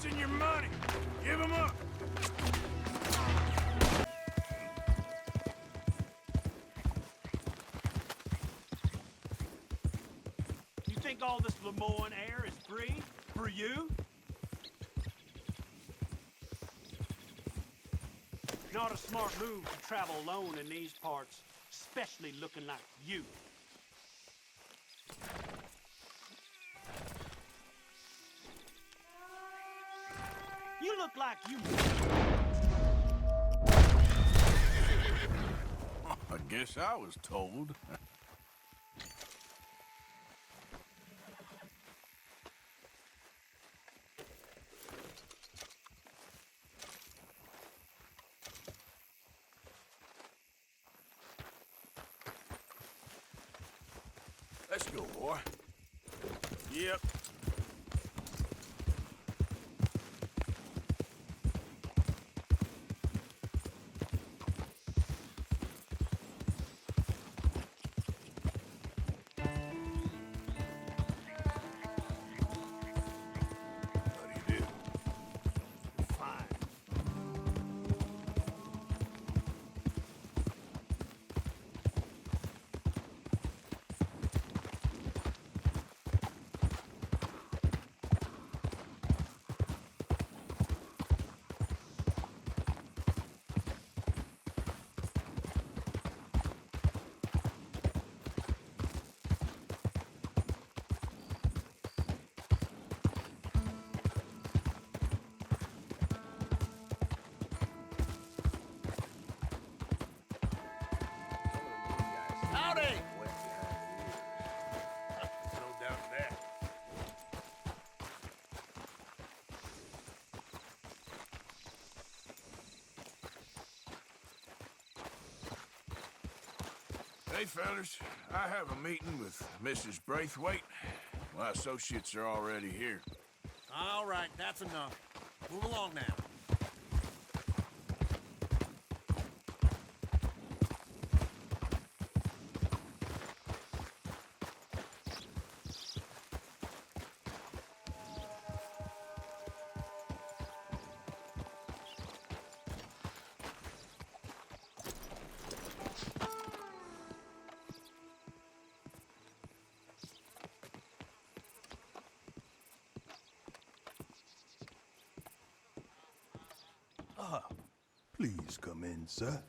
What's in your money? Give him up! You think all this Lemoyne air is free? For you? Not a smart move to travel alone in these parts, especially looking like you. You look like you... I guess I was told. Let's go, boy. Yep. Howdy! No doubt that. Hey, fellas. I have a meeting with Mrs. Braithwaite. My associates are already here. All right, that's enough. Move along now. Please come in, sir.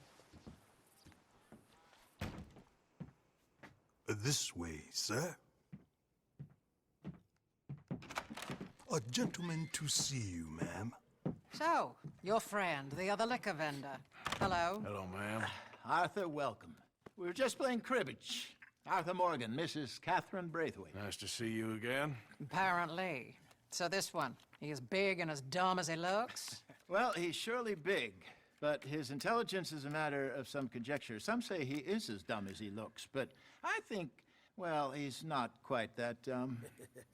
This way, sir. A gentleman to see you, ma'am. So, your friend, the other liquor vendor. Hello. Hello, ma'am. Arthur, welcome. We were just playing cribbage. Arthur Morgan, Mrs. Catherine Braithwaite. Nice to see you again. Apparently. So this one, he is big and as dumb as he looks? Well, he's surely big, but his intelligence is a matter of some conjecture. Some say he is as dumb as he looks, but I think, well, he's not quite that dumb.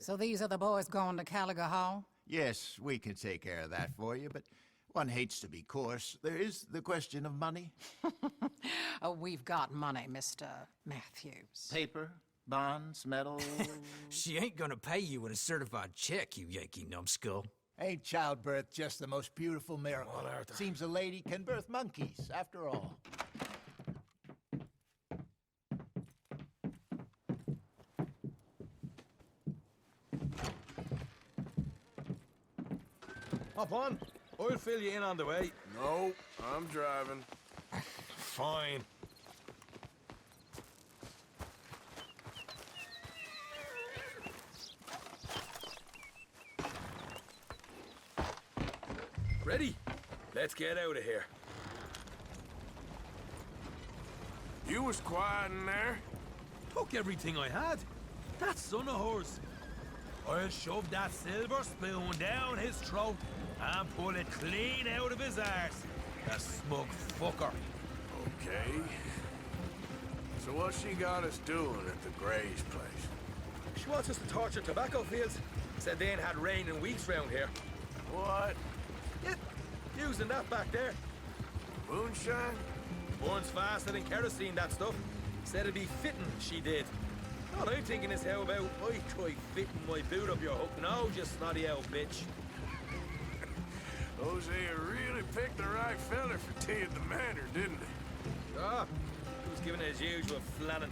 So these are the boys going to Gallagher Hall? Yes, we can take care of that for you, but one hates to be coarse. There is the question of money. Oh, we've got money, Mr. Matthews. Paper, bonds, metal. She ain't gonna pay you with a certified check, you Yankee numbskull. Ain't childbirth just the most beautiful miracle? Seems a lady can birth monkeys, after all. Hop on. I'll fill you in on the way. No, I'm driving. Fine. Ready? Let's get out of here. You was quiet in there? Took everything I had. That son of hers. I'll shove that silver spoon down his throat and pull it clean out of his arse. The smug fucker. Okay. So what she got us doing at the Gray's place? She wants us to torture tobacco fields. Said they ain't had rain in weeks round here. What? Yeah, using that back there. Moonshine? Burns faster than kerosene, that stuff. Said it'd be fitting, she did. All I'm thinking is how about I try fitting my boot up your hook now, you snotty old bitch. Hosea really picked the right fella for teeing the manor, didn't he? Ah, he was giving it his usual flannin'.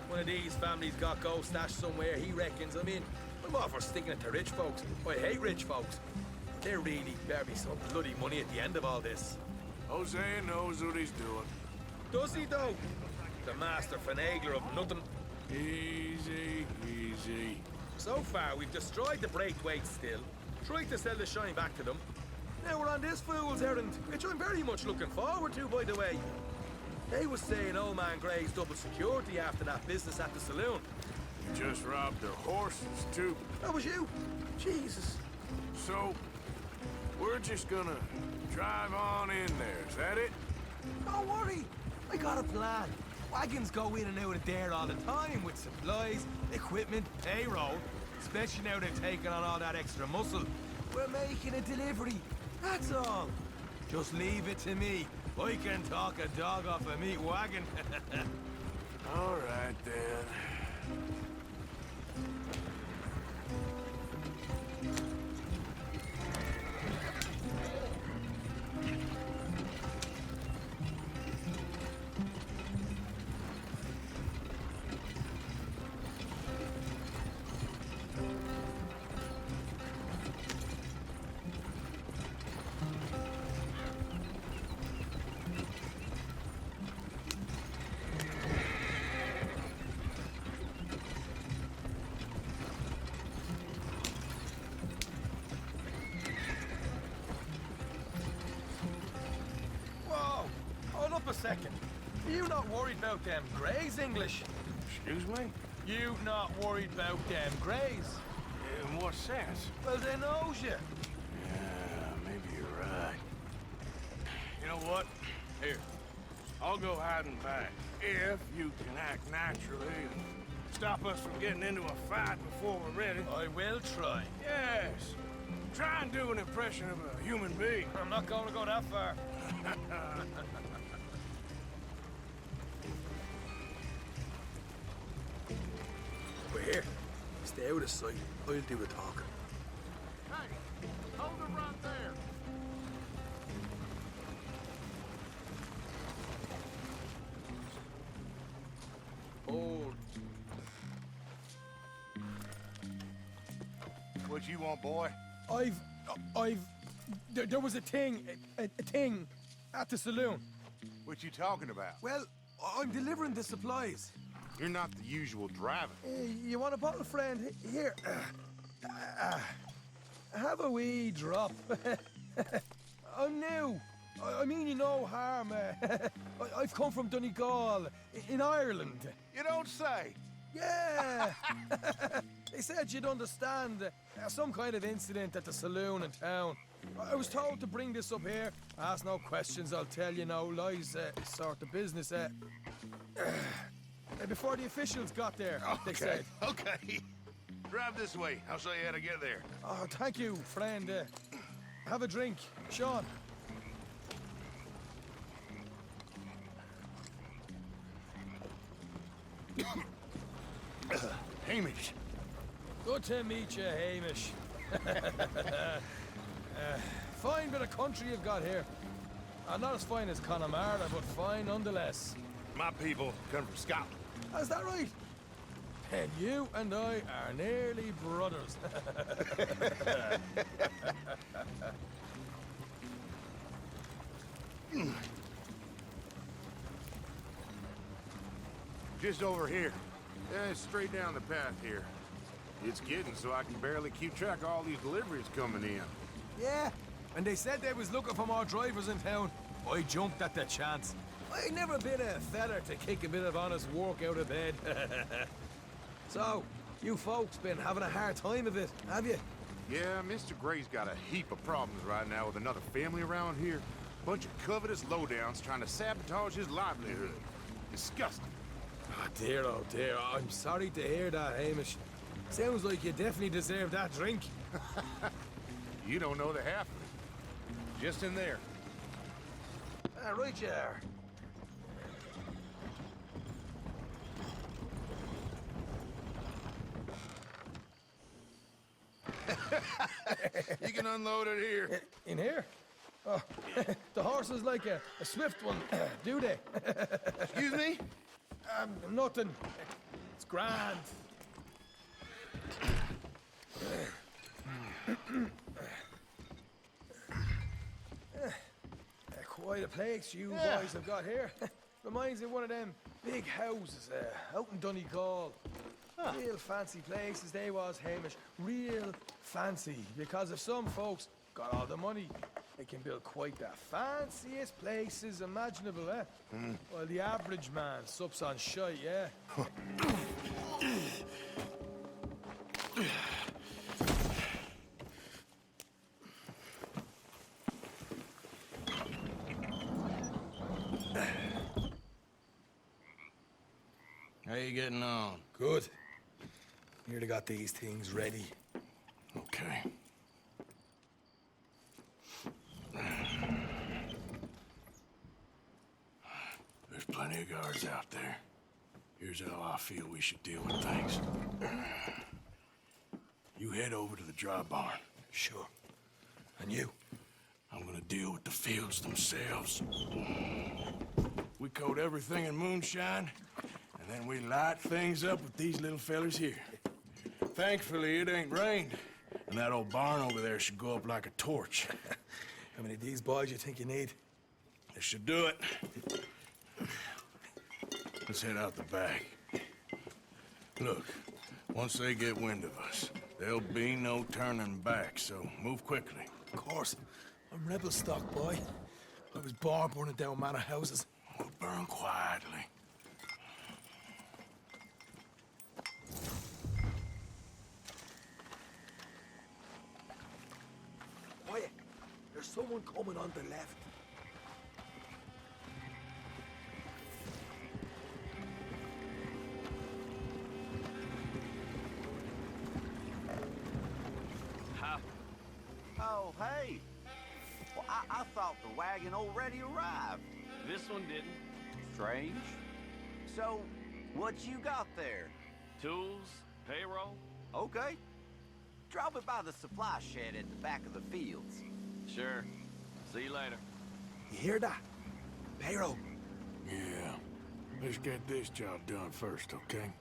One of these families got gold stashed somewhere, he reckons. I mean, I'm all for sticking it to rich folks. I hate rich folks. There really better be some bloody money at the end of all this. Hosea knows what he's doing. Does he, though? The master finagler of nothing. Easy, easy. So far, we've destroyed the Braithwaite still, tried to sell the shine back to them. Now we're on this fool's errand, which I'm very much looking forward to, by the way. They was saying old man Gray's double security after that business at the saloon. You just robbed their horses, too. That was you? Jesus. So, we're just gonna drive on in there, is that it? Don't worry, I got a plan. Wagons go in and out of there all the time with supplies, equipment, payroll. Especially now they've taken on all that extra muscle. We're making a delivery, that's all. Just leave it to me. I can talk a dog off a meat wagon. All right, then. Hold up a second. You not worried about them Greys, English? Excuse me? You not worried about them Greys? In what sense? Well, they knows you. Yeah, maybe you're right. You know what? Here, I'll go hiding back. If you can act naturally and stop us from getting into a fight before we're ready. I will try. Yes. Try and do an impression of a human being. I'm not going to go that far. We're here. Stay out of sight. I'll do the talking. Hey, hold it right there. Hold. What you want, boy? There was a thing at the saloon. What you talking about? Well, I'm delivering the supplies. You're not the usual driver. You want a bottle, friend? Here. Have a wee drop. I'm new. I mean you no harm. I've come from Donegal, in Ireland. You don't say. Yeah. They said you'd understand. Some kind of incident at the saloon in town. I was told to bring this up here. Ask no questions, I'll tell you no lies. Sort of business. Before the officials got there, they said. Okay. Drive this way. I'll show you how to get there. Oh, thank you, friend. Have a drink. Sean. Hamish. Good to meet you, Hamish. Fine bit of country you've got here. Not as fine as Connemara, but fine nonetheless. My people come from Scotland. Is that right? And you and I are nearly brothers. Just over here. Yeah, straight down the path here. It's getting so I can barely keep track of all these deliveries coming in. Yeah, and they said they was looking for more drivers in town. I jumped at the chance. I never been a feller to kick a bit of honest work out of bed. So, you folks been having a hard time of it, have you? Yeah, Mr. Gray's got a heap of problems right now with another family around here. Bunch of covetous lowdowns trying to sabotage his livelihood. Disgusting. Oh dear, I'm sorry to hear that, Hamish. Sounds like you definitely deserve that drink. You don't know the half of it. Just in there. Right you are. You can unload it here. In here? Oh, the horses like a swift one, do they? Excuse me? Nothing. It's grand. Quite a place you boys have got here. Reminds me of one of them big houses out in Donegal. Real fancy places they was, Hamish. Real fancy. Because if some folks got all the money, they can build quite the fanciest places imaginable, eh? While the average man sups on shite, yeah? How you getting on? Good. Nearly got these things ready. Okay. There's plenty of guards out there. Here's how I feel we should deal with things. You head over to the dry barn. Sure. And you? I'm gonna deal with the fields themselves. We coat everything in moonshine, and then we light things up with these little fellers here. Thankfully, it ain't rained, and that old barn over there should go up like a torch. How many of these boys you think you need? This should do it. Let's head out the back. Look, once they get wind of us, there'll be no turning back, so move quickly. Of course. I'm rebel stock, boy. I was born burning down manor houses. We'll burn quietly. Quiet. There's someone coming on the left. Oh, hey. Well, I thought the wagon already arrived. This one didn't. Strange. So, what you got there? Tools, payroll. Okay. Drop it by the supply shed at the back of the fields. Sure. See you later. You hear that? Payroll. Yeah. Let's get this job done first, okay?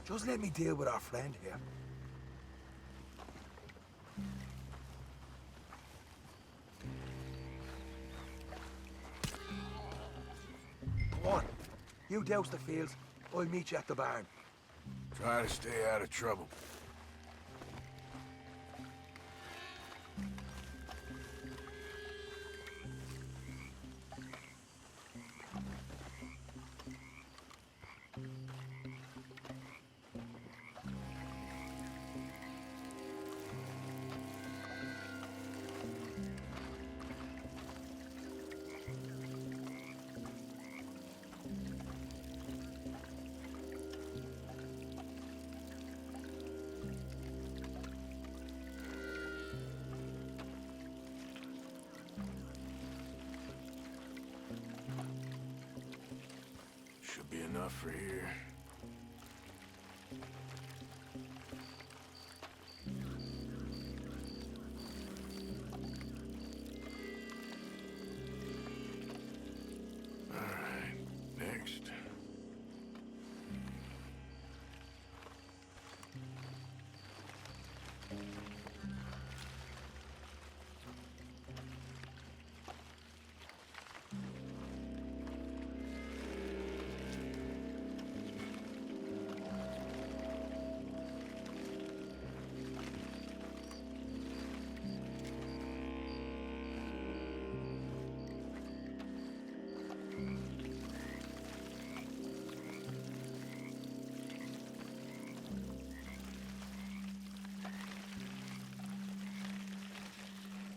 Just let me deal with our friend here. Go on. You douse the fields. I'll meet you at the barn. Try to stay out of trouble. Should be enough for here. All right, next.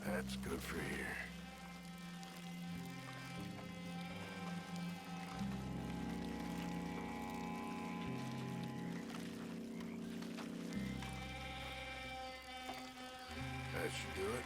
That's good for here. That should do it.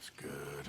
That's good.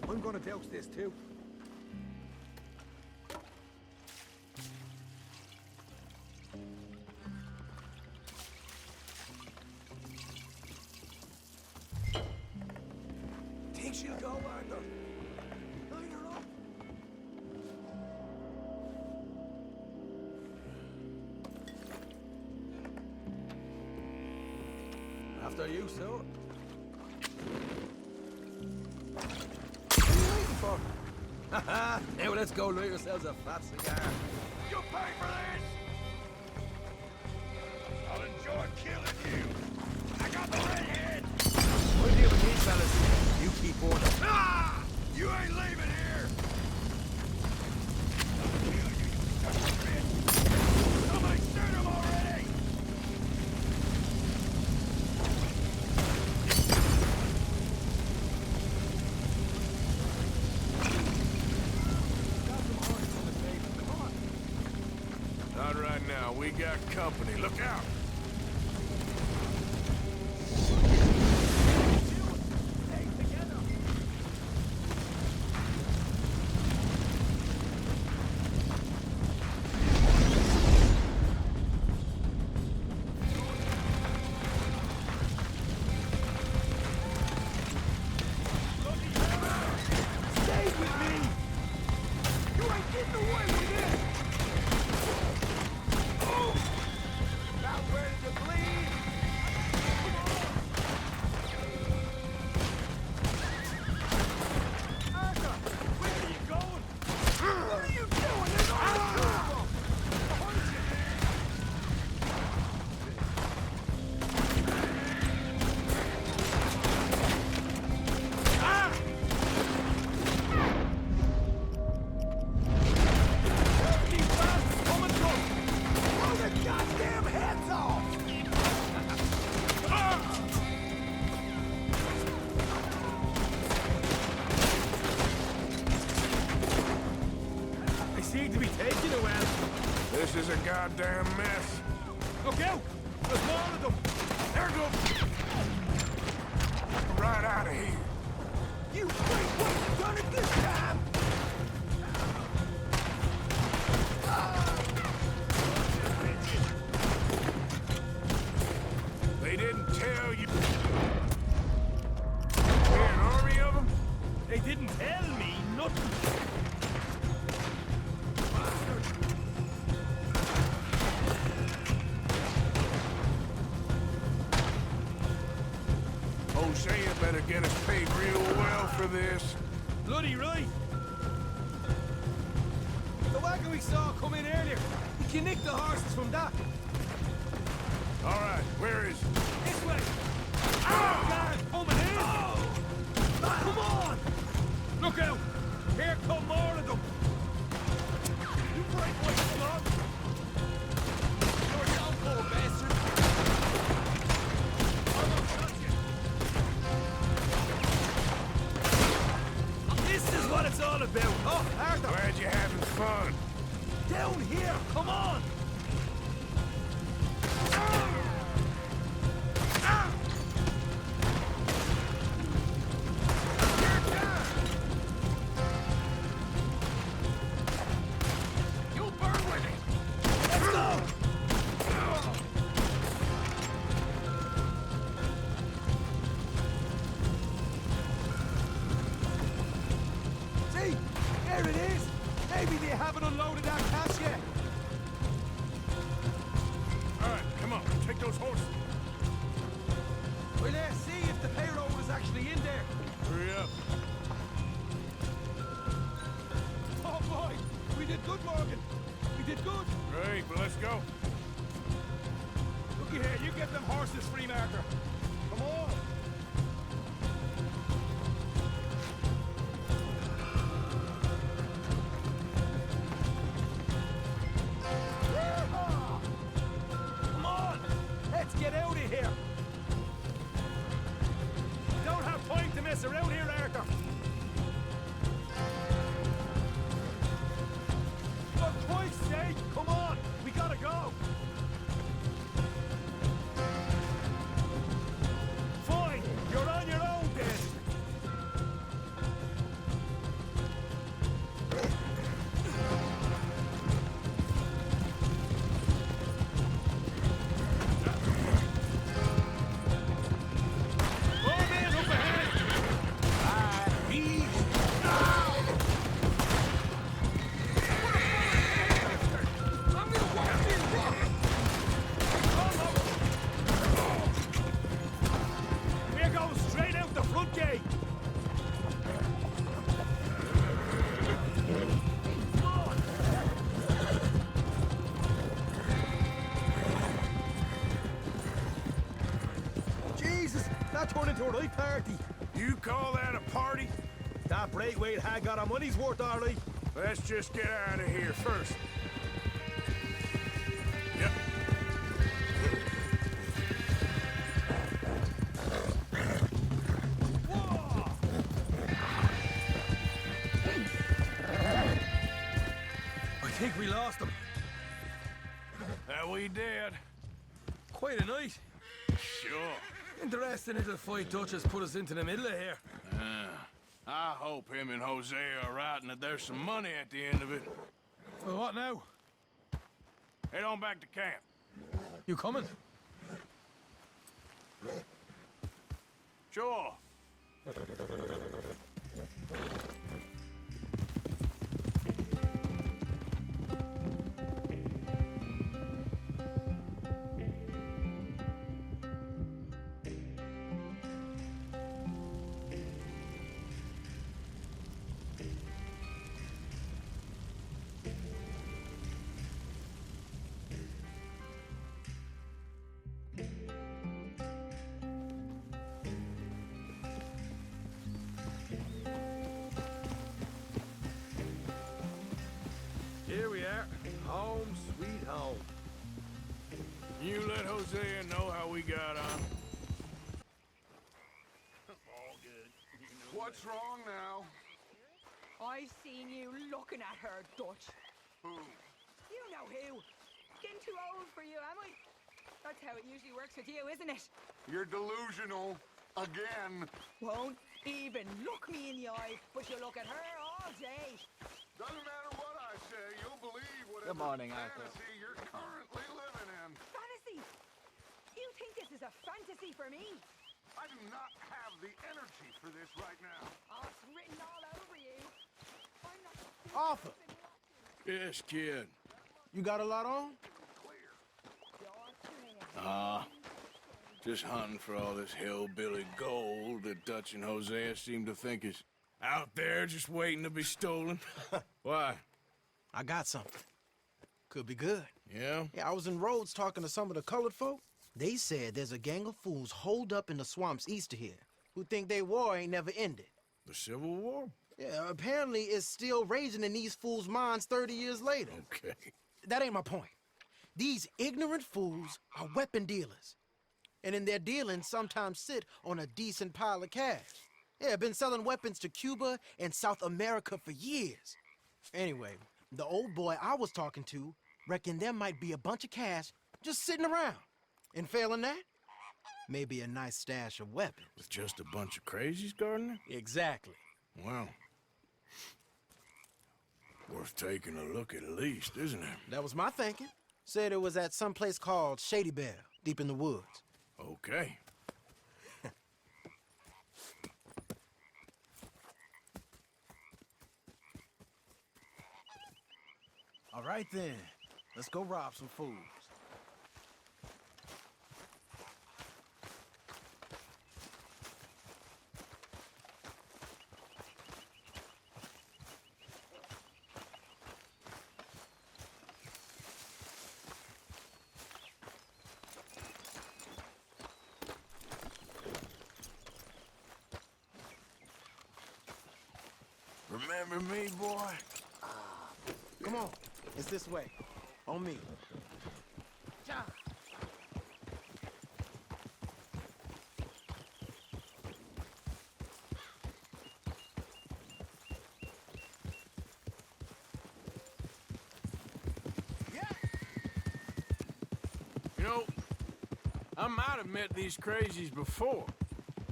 I'm gonna douse this too. Think she'll go, Arthur? Line her up. After you, sir. Haha! Now let's go light yourselves a fat cigar. You pay for this! I'll enjoy killing you! I got the redhead! What do you with these fellas? You keep on. Ah! You ain't leaving here! I'll kill you, you son of a bitch! Somebody shoot him already! Not right now. We got company. Look out! Stay with me! You ain't getting away! This is a goddamn mess. Look out! There's more of them! There goes. Right out of here. You wait, what you done it this time? They didn't tell you. We're an army of them? They didn't tell me nothing. Hosea better get us paid real well for this. Bloody right. The wagon we saw come in earlier. We can nick the horses from that. All right, where is it? This way. Oh, God, coming in. Oh. Come on. Look out. Here come more of them. You break away from them. You're down, poor bastard. Almost got you. This is what it's all about. Oh, Arthur. Glad you're having fun. Down here. Come on. There it is! Maybe they haven't unloaded our cash yet. All right, come on, take those horses. Well, let's see if the payroll is actually in there. Hurry up. Oh, boy! We did good, Morgan. We did good. Great, but let's go. Looky here, you get them horses free, Marker. Come on. Come on! Let's get out of here! Don't have time to mess around here, Arthur! For Christ's sake, come on! We gotta go! Fine, you're on your own then! We're going straight out the front gate! Come on! Jesus, that turned into a right party. You call that a party? That Braithwaite had got our money's worth, all right. Let's just get out of here first. Yep. Whoa! I think we lost him. That we did. Quite a night. Sure. Interesting little fight Dutch has put us into the middle of here. I hope him and Hosea are right and that there's some money at the end of it. Well, what now? Head on back to camp. You coming? Sure. Here we are. Home, sweet home. You let Hosea know how we got on. All good. What's wrong now? I seen you looking at her, Dutch. Who? You know who. getting too old for you, am I? That's how it usually works with you, isn't it? You're delusional. Again. Won't even look me in the eye, but you look at her all day. Doesn't matter what I say, you'll believe whatever Good morning, Arthur. fantasy you're currently living in. Fantasy? You think this is a fantasy for me? I do not have the energy for this right now. Oh, it's written all over you. I'm not... Arthur, Yes, kid. you got a lot on? Just hunting for all this hillbilly gold that Dutch and Hosea seem to think is out there just waiting to be stolen. Why? I got something. Could be good. Yeah? Yeah, I was in Rhodes talking to some of the colored folk. They said there's a gang of fools holed up in the swamps east of here who think their war ain't never ended. The Civil War? Yeah, apparently it's still raging in these fools' minds 30 years later. Okay. That ain't my point. These ignorant fools are weapon dealers. And in their dealings sometimes sit on a decent pile of cash. Yeah, been selling weapons to Cuba and South America for years. Anyway, the old boy I was talking to reckoned there might be a bunch of cash just sitting around. And failing that, maybe a nice stash of weapons. With just a bunch of crazies guarding it? Exactly. Well, worth taking a look at least, isn't it? That was my thinking. Said it was at some place called Shady Belle, deep in the woods. Okay. All right then, let's go rob some fools. Remember me, boy? Come on, it's this way. On me. You know, I might have met these crazies before.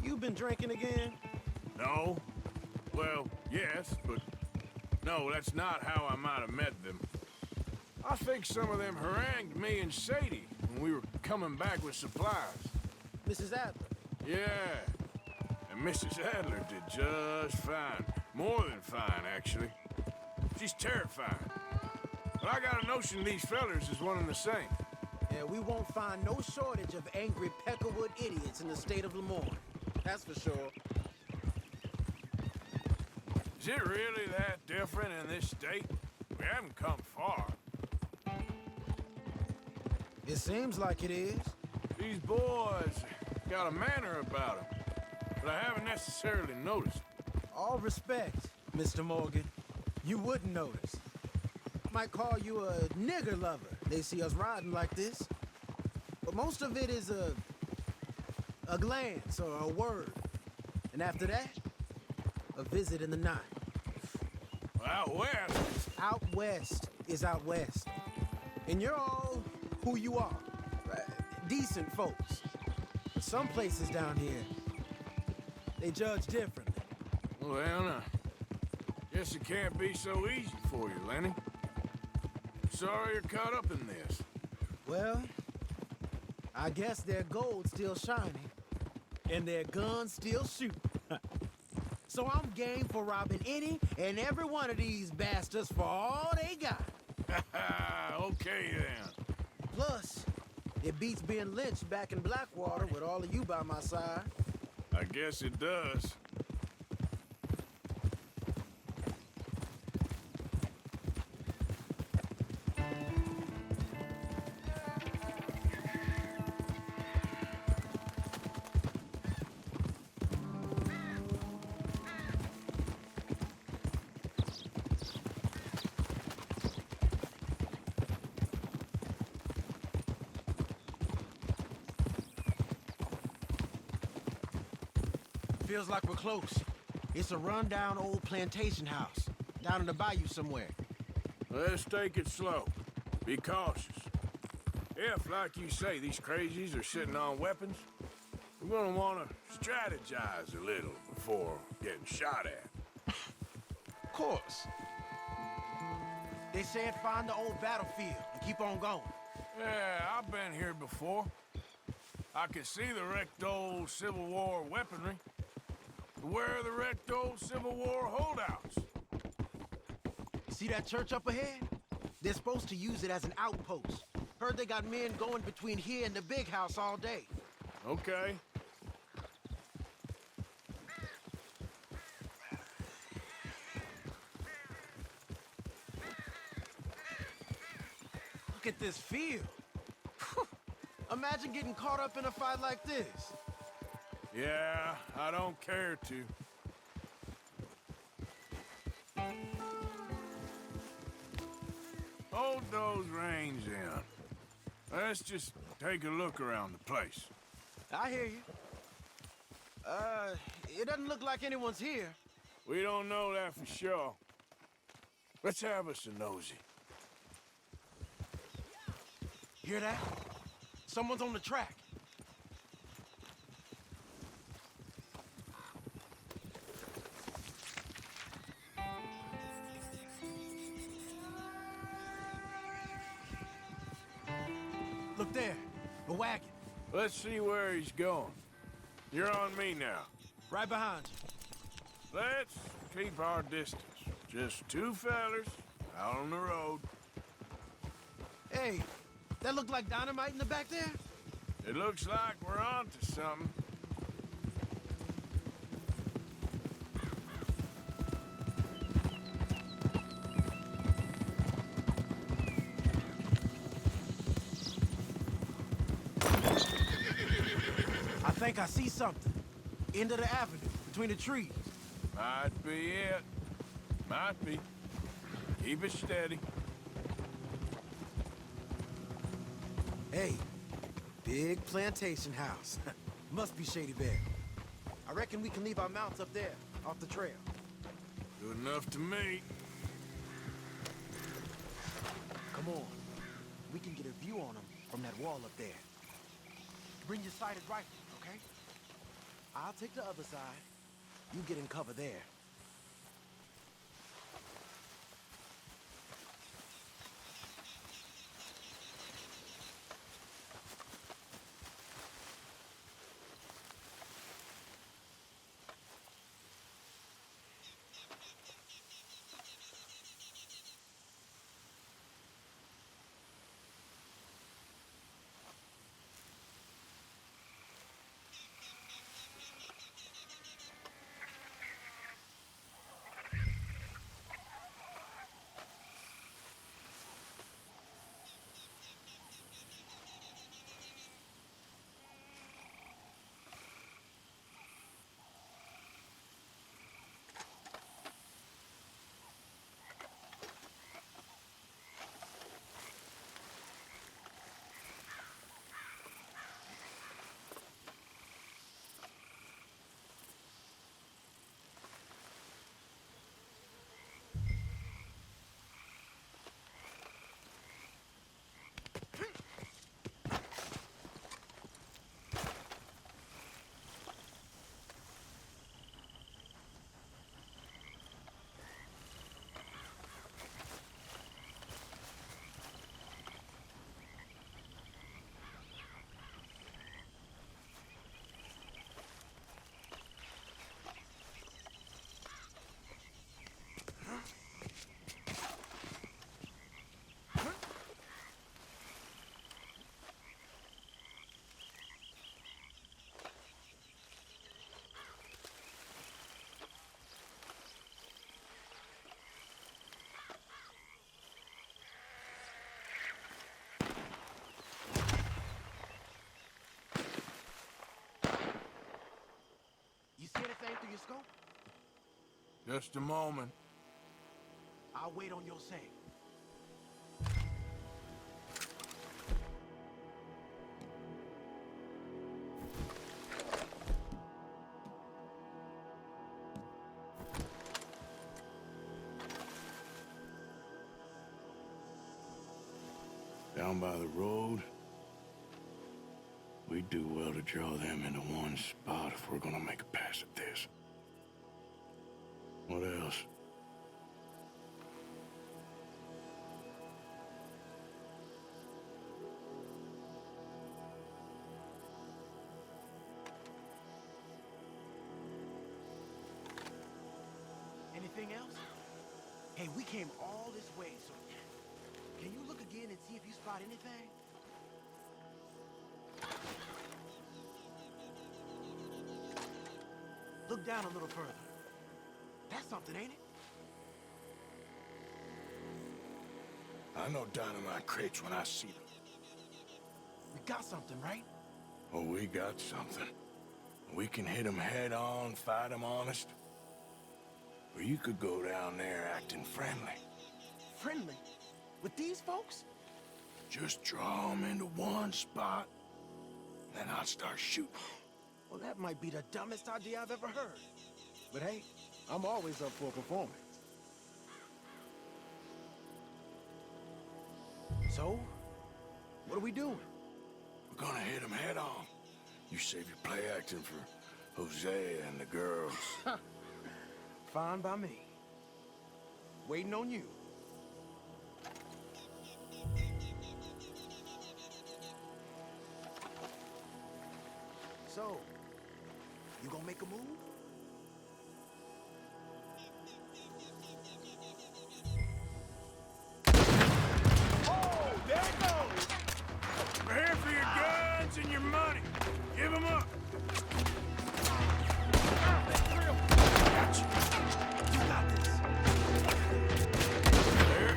You been drinking again? No. Well, yes, but no, that's not how I might have met them. I think some of them harangued me and Sadie when we were coming back with supplies. Mrs. Adler? Yeah. And Mrs. Adler did just fine. More than fine, actually. She's terrifying. But I got a notion these fellers is one and the same. Yeah, we won't find no shortage of angry Peckerwood idiots in the state of Lemoyne. That's for sure. Is it really that different in this state? We haven't come far. It seems like it is. These boys got a manner about them, but I haven't necessarily noticed. All respect, Mr. Morgan. You wouldn't notice. Might call you a nigger lover. They see us riding like this. But most of it is a glance or a word. And after that, a visit in the night. Out west? Out west is out west. And you're all who you are. Decent folks. But some places down here, they judge differently. Well, now, guess it can't be so easy for you, Lenny. Sorry you're caught up in this. Well, I guess their gold's still shining, and their guns still shoot. So I'm game for robbing any and every one of these bastards for all they got. Okay, then. Plus, it beats being lynched back in Blackwater with all of you by my side. I guess it does. Feels like we're close. It's a rundown old plantation house, down in the bayou somewhere. Let's take it slow. Be cautious. If, like you say, these crazies are sitting on weapons, we're gonna wanna strategize a little before getting shot at. Of course. They said find the old battlefield and keep on going. Yeah, I've been here before. I can see the wrecked old Civil War weaponry. Where are the wrecked old Civil War holdouts? See that church up ahead? They're supposed to use it as an outpost. Heard they got men going between here and the big house all day. Okay. Look at this field. Imagine getting caught up in a fight like this. Yeah, I don't care to. Hold those reins in. Let's just take a look around the place. I hear you. It doesn't look like anyone's here. We don't know that for sure. Let's have us a nosy. Hear that? Someone's on the track. Look there, a wagon. Let's see where he's going. You're on me now. Right behind you. Let's keep our distance. Just two fellers out on the road. Hey, that look like dynamite in the back there? It looks like we're on to something. I think I see something. End of the avenue, between the trees. Might be it. Might be. Keep it steady. Hey, big plantation house. Must be Shady Bear. I reckon we can leave our mounts up there, off the trail. Good enough to me. Come on. We can get a view on them from that wall up there. Bring your sighted rifle, okay? I'll take the other side. You get in cover there. You see anything through your scope? Just a moment. I'll wait on your say. Down by the road, we do well to draw them into one spot if we're gonna make a pass at this. What else? Anything else? Hey, we came all this way, so can you look again and see if you spot anything? Look down a little further. That's something, ain't it? I know dynamite crates when I see them. We got something, right? Oh, we got something. We can hit them head on, fight them honest. Or you could go down there acting friendly. Friendly? With these folks? Just draw them into one spot, then I'll start shooting. Well, that might be the dumbest idea I've ever heard. But hey, I'm always up for a performance. So, what are we doing? We're gonna hit them head on. You save your play acting for Hosea and the girls. Fine by me. Waiting on you. So, you gonna make a move? Oh, there it goes! We're here for your guns and your money. Give them up. Gotcha. You got this. There.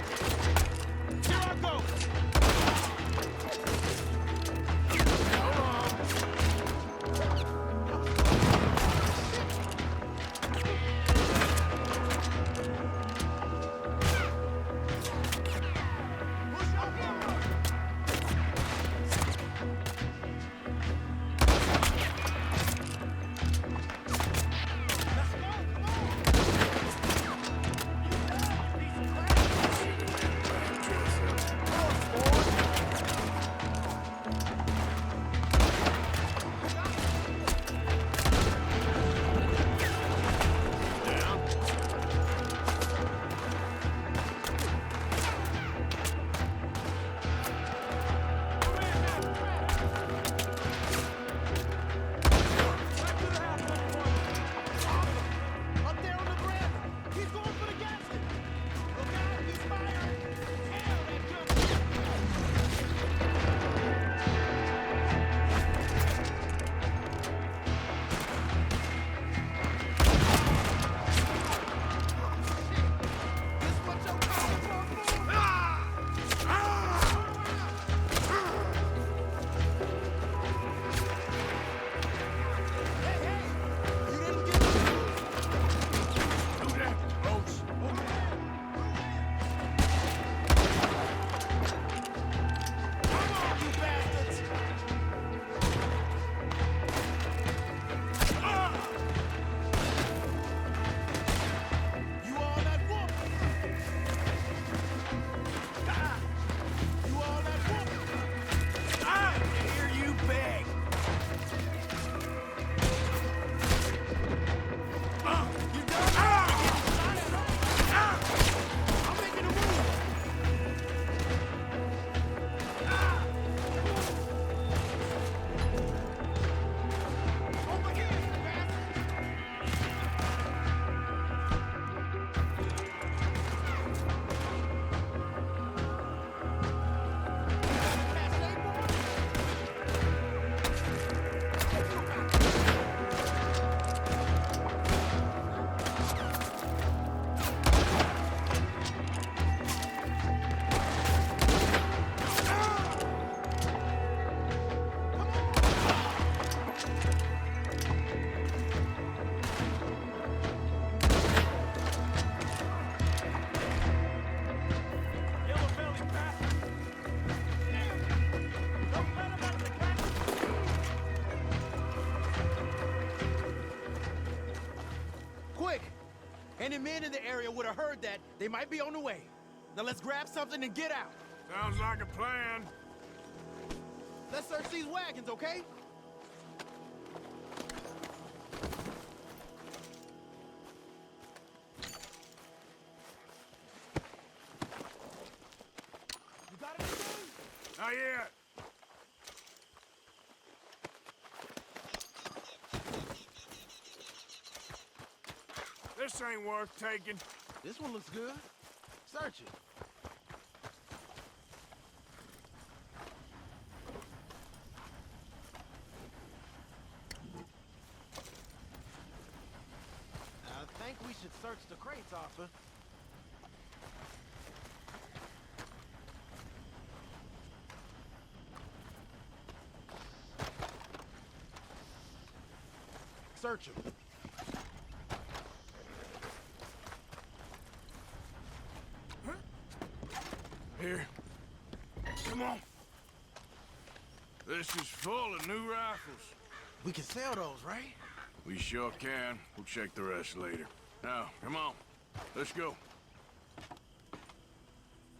Here I go. Any men in the area would have heard that. They might be on the way. Now let's grab something and get out. Sounds like a plan. Let's search these wagons, okay? Not yet. This ain't worth taking. This one looks good. Search it. I think we should search the crates, Arthur. Search them. Here. Come on. This is full of new rifles. We can sell those, right? We sure can. We'll check the rest later. Now, come on. Let's go.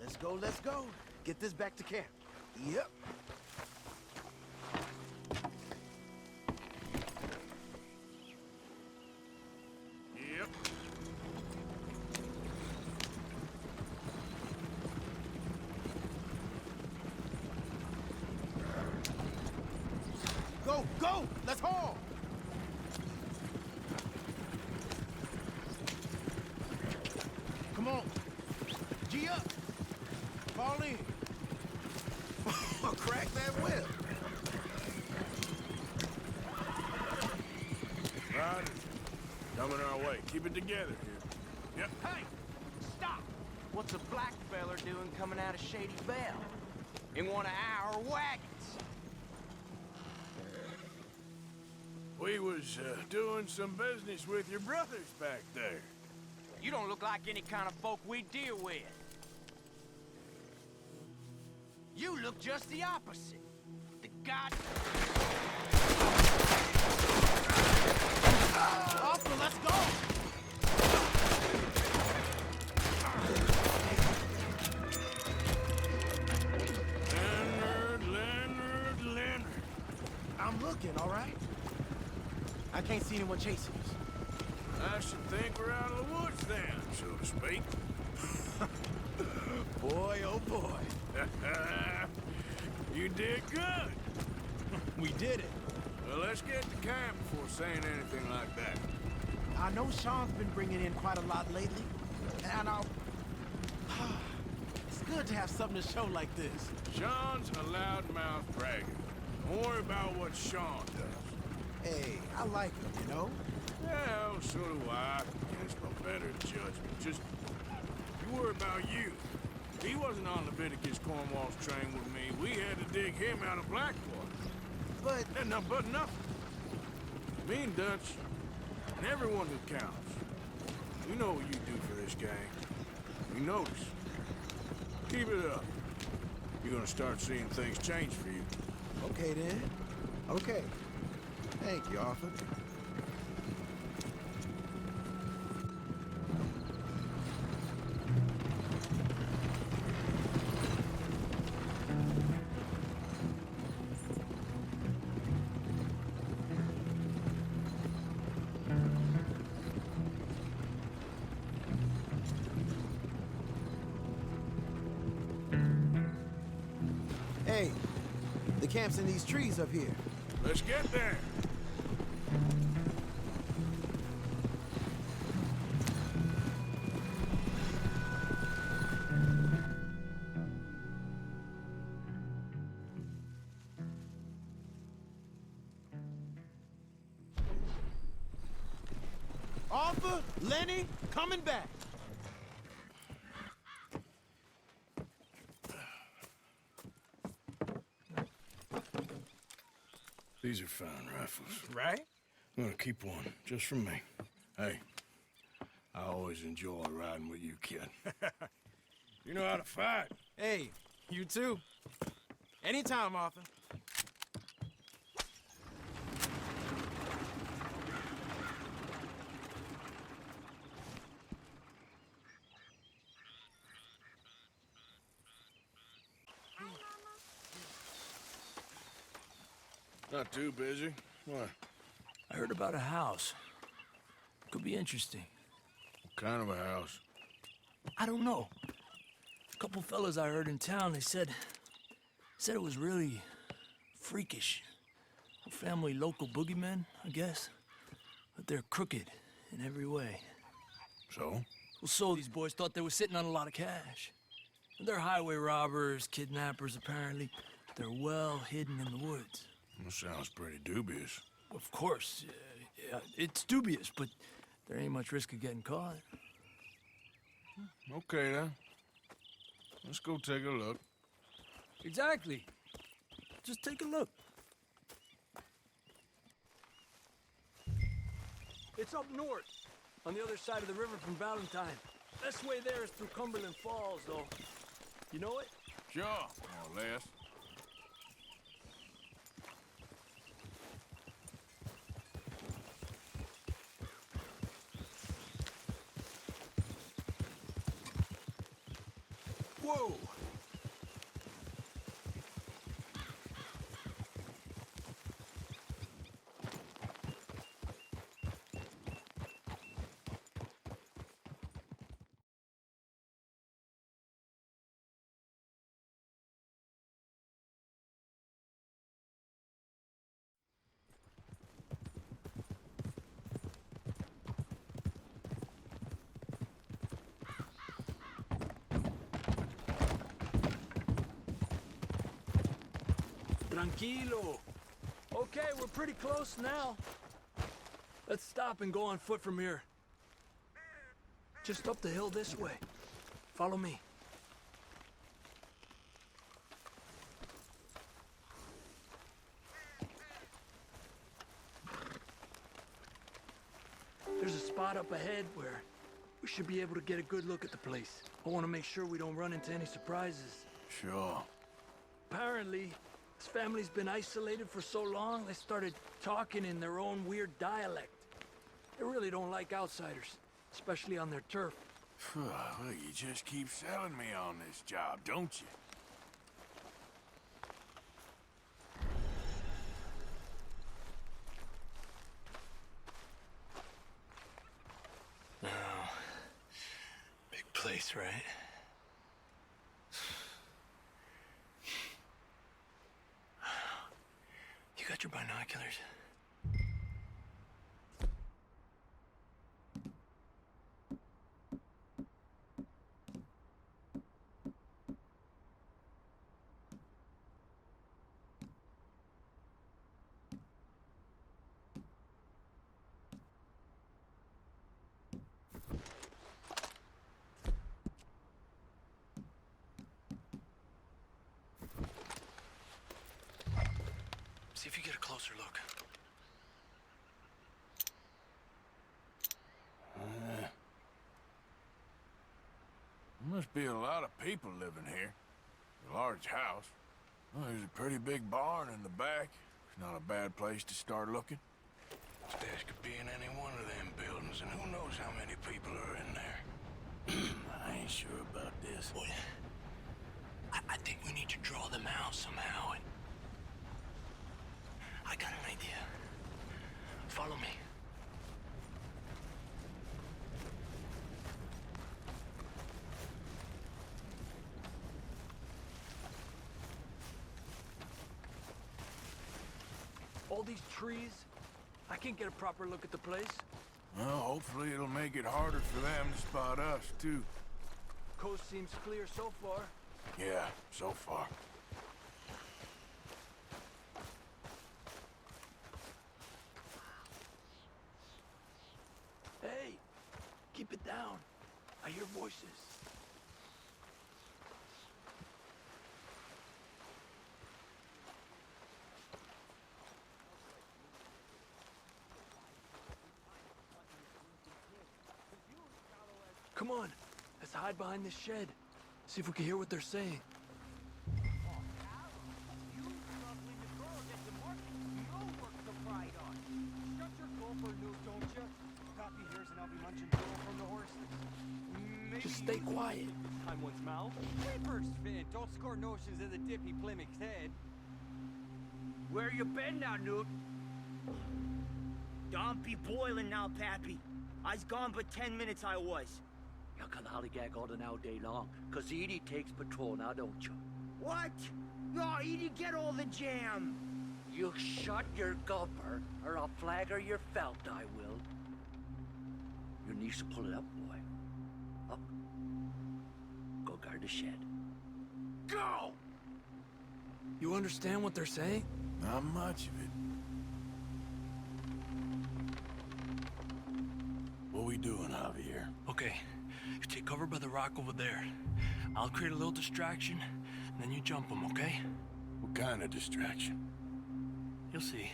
Let's go, let's go. Get this back to camp. Yep. Yep. Go, go! Let's haul! Come on. G up. Fall in. Crack that whip. Riders. Coming our way. Keep it together here. Yep. Hey! Stop! What's a black feller doing coming out of Shady Bell? In one of our wagons? We was doing some business with your brothers back there. You don't look like any kind of folk we deal with. You look just the opposite. The god... Arthur, let's go! Leonard. I'm looking, all right? I can't see anyone chasing us. I should think we're out of the woods then, so to speak. Boy, oh boy. You did good. We did it. Well, let's get to camp before saying anything like that. I know Sean's been bringing in quite a lot lately, and I'll... It's good to have something to show like this. Sean's a loudmouth bragger. Don't worry about what Sean does. Hey, I like him, you know? Well, so do I. Against my better judgment. Just, you worry about you. He wasn't on Leviticus Cornwall's train with me. We had to dig him out of Blackwater. But... And but nothing. Me and Dutch, and everyone who counts. We know what you do for this gang. We notice. Keep it up. You're gonna start seeing things change for you. Okay, then. Okay. Thank you, Arthur. Hey, the camp's in these trees up here. Let's get there. Arthur, Lenny, coming back. These are fine rifles. Right? I'm gonna keep one, just for me. Hey, I always enjoy riding with you, kid. You know how to fight. Hey, you too. Anytime, Arthur. Not too busy. What? I heard about a house. Could be interesting. What kind of a house? I don't know. A couple fellas I heard in town, they said Said it was really freakish. A family local boogeymen, I guess. But they're crooked in every way. So? Well, so these boys thought they were sitting on a lot of cash. They're highway robbers, kidnappers, apparently. They're well hidden in the woods. That sounds pretty dubious. Of course, yeah, it's dubious, but there ain't much risk of getting caught. Okay, then. Let's go take a look. Exactly. Just take a look. It's up north, on the other side of the river from Valentine. Best way there is through Cumberland Falls, though. You know it? Sure, more or less. Whoa! Tranquilo. Okay, we're pretty close now. Let's stop and go on foot from here. Just up the hill this way. Follow me. There's a spot up ahead where we should be able to get a good look at the place. I want to make sure we don't run into any surprises. Sure. Apparently, this family's been isolated for so long, they started talking in their own weird dialect. They really don't like outsiders, especially on their turf. Well, you just keep selling me on this job, don't you? Oh, big place, right? You got your binoculars? See if you get a closer look. There must be a lot of people living here. A large house. Well, there's a pretty big barn in the back. It's not a bad place to start looking. This could be in any one of them buildings, and who knows how many people are in there. I ain't sure about this. Boy, I think we need to draw them out somehow. I got an idea. Follow me. All these trees, I can't get a proper look at the place. Well, hopefully it'll make it harder for them to spot us, too. Coast seems clear so far. Yeah, so far. Hey, keep it down. I hear voices. Come on, let's hide behind this shed. See if we can hear what they're saying. Just stay quiet. Time one's mouth. Creepers, Finn. Don't score notions in the dippy Plymouth's head. Where you been now, Newt? Don't be boiling now, Pappy. I's gone but 10 minutes I was. You can hollygag all the now day long, 'cause Edie takes patrol now, don't you? What? Oh, you didn't get all the jam. You shut your gulper, or I'll flagger your felt, I will. Your niece will pull it up, boy. Up. Go guard the shed. Go! You understand what they're saying? Not much of it. What we doing, Javier? Okay, you take cover by the rock over there. I'll create a little distraction, and then you jump them, okay? What kind of distraction? You'll see.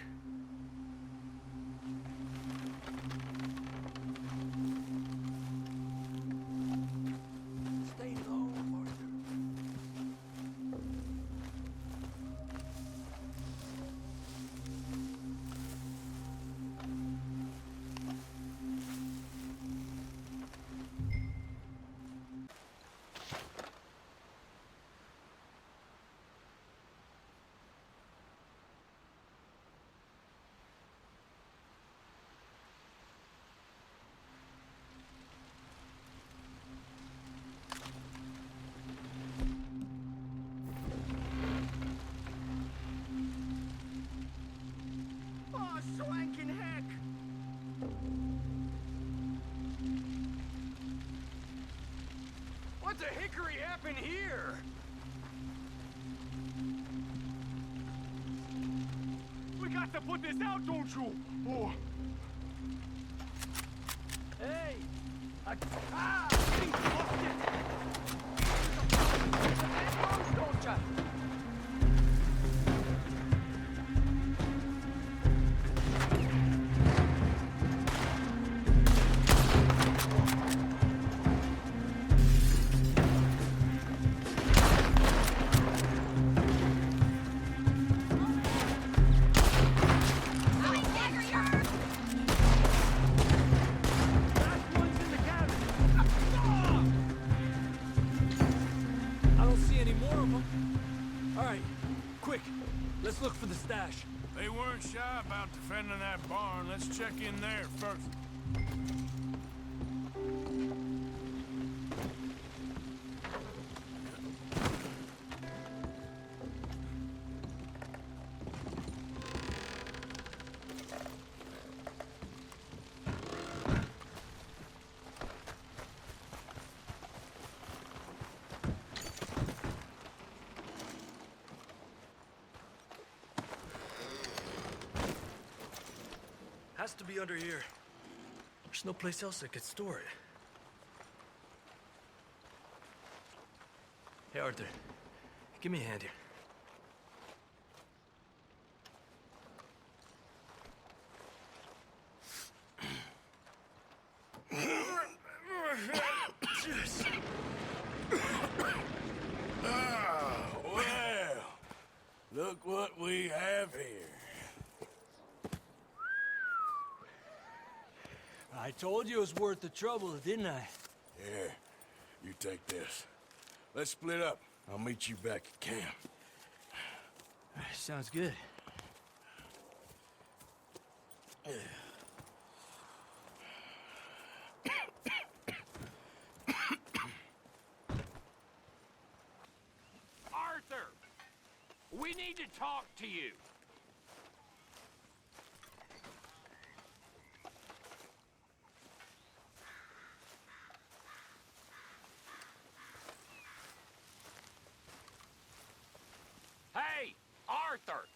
Stay low, Arthur. Oh, swanking heck! What the hickory happened here? We got to put this out, don't you? Oh. Hey! Ah! Don't ya? I don't see any more of them. All right, quick. Let's look for the stash. They weren't shy about defending that barn. Let's check in there first. Has to be under here. There's no place else that could store it. Hey, Arthur. Give me a hand here. Well, look what we have here. I told you it was worth the trouble, didn't I? Here, you take this. Let's split up. I'll meet you back at camp. Sounds good. Arthur! We need to talk to you. Hey, Arthur!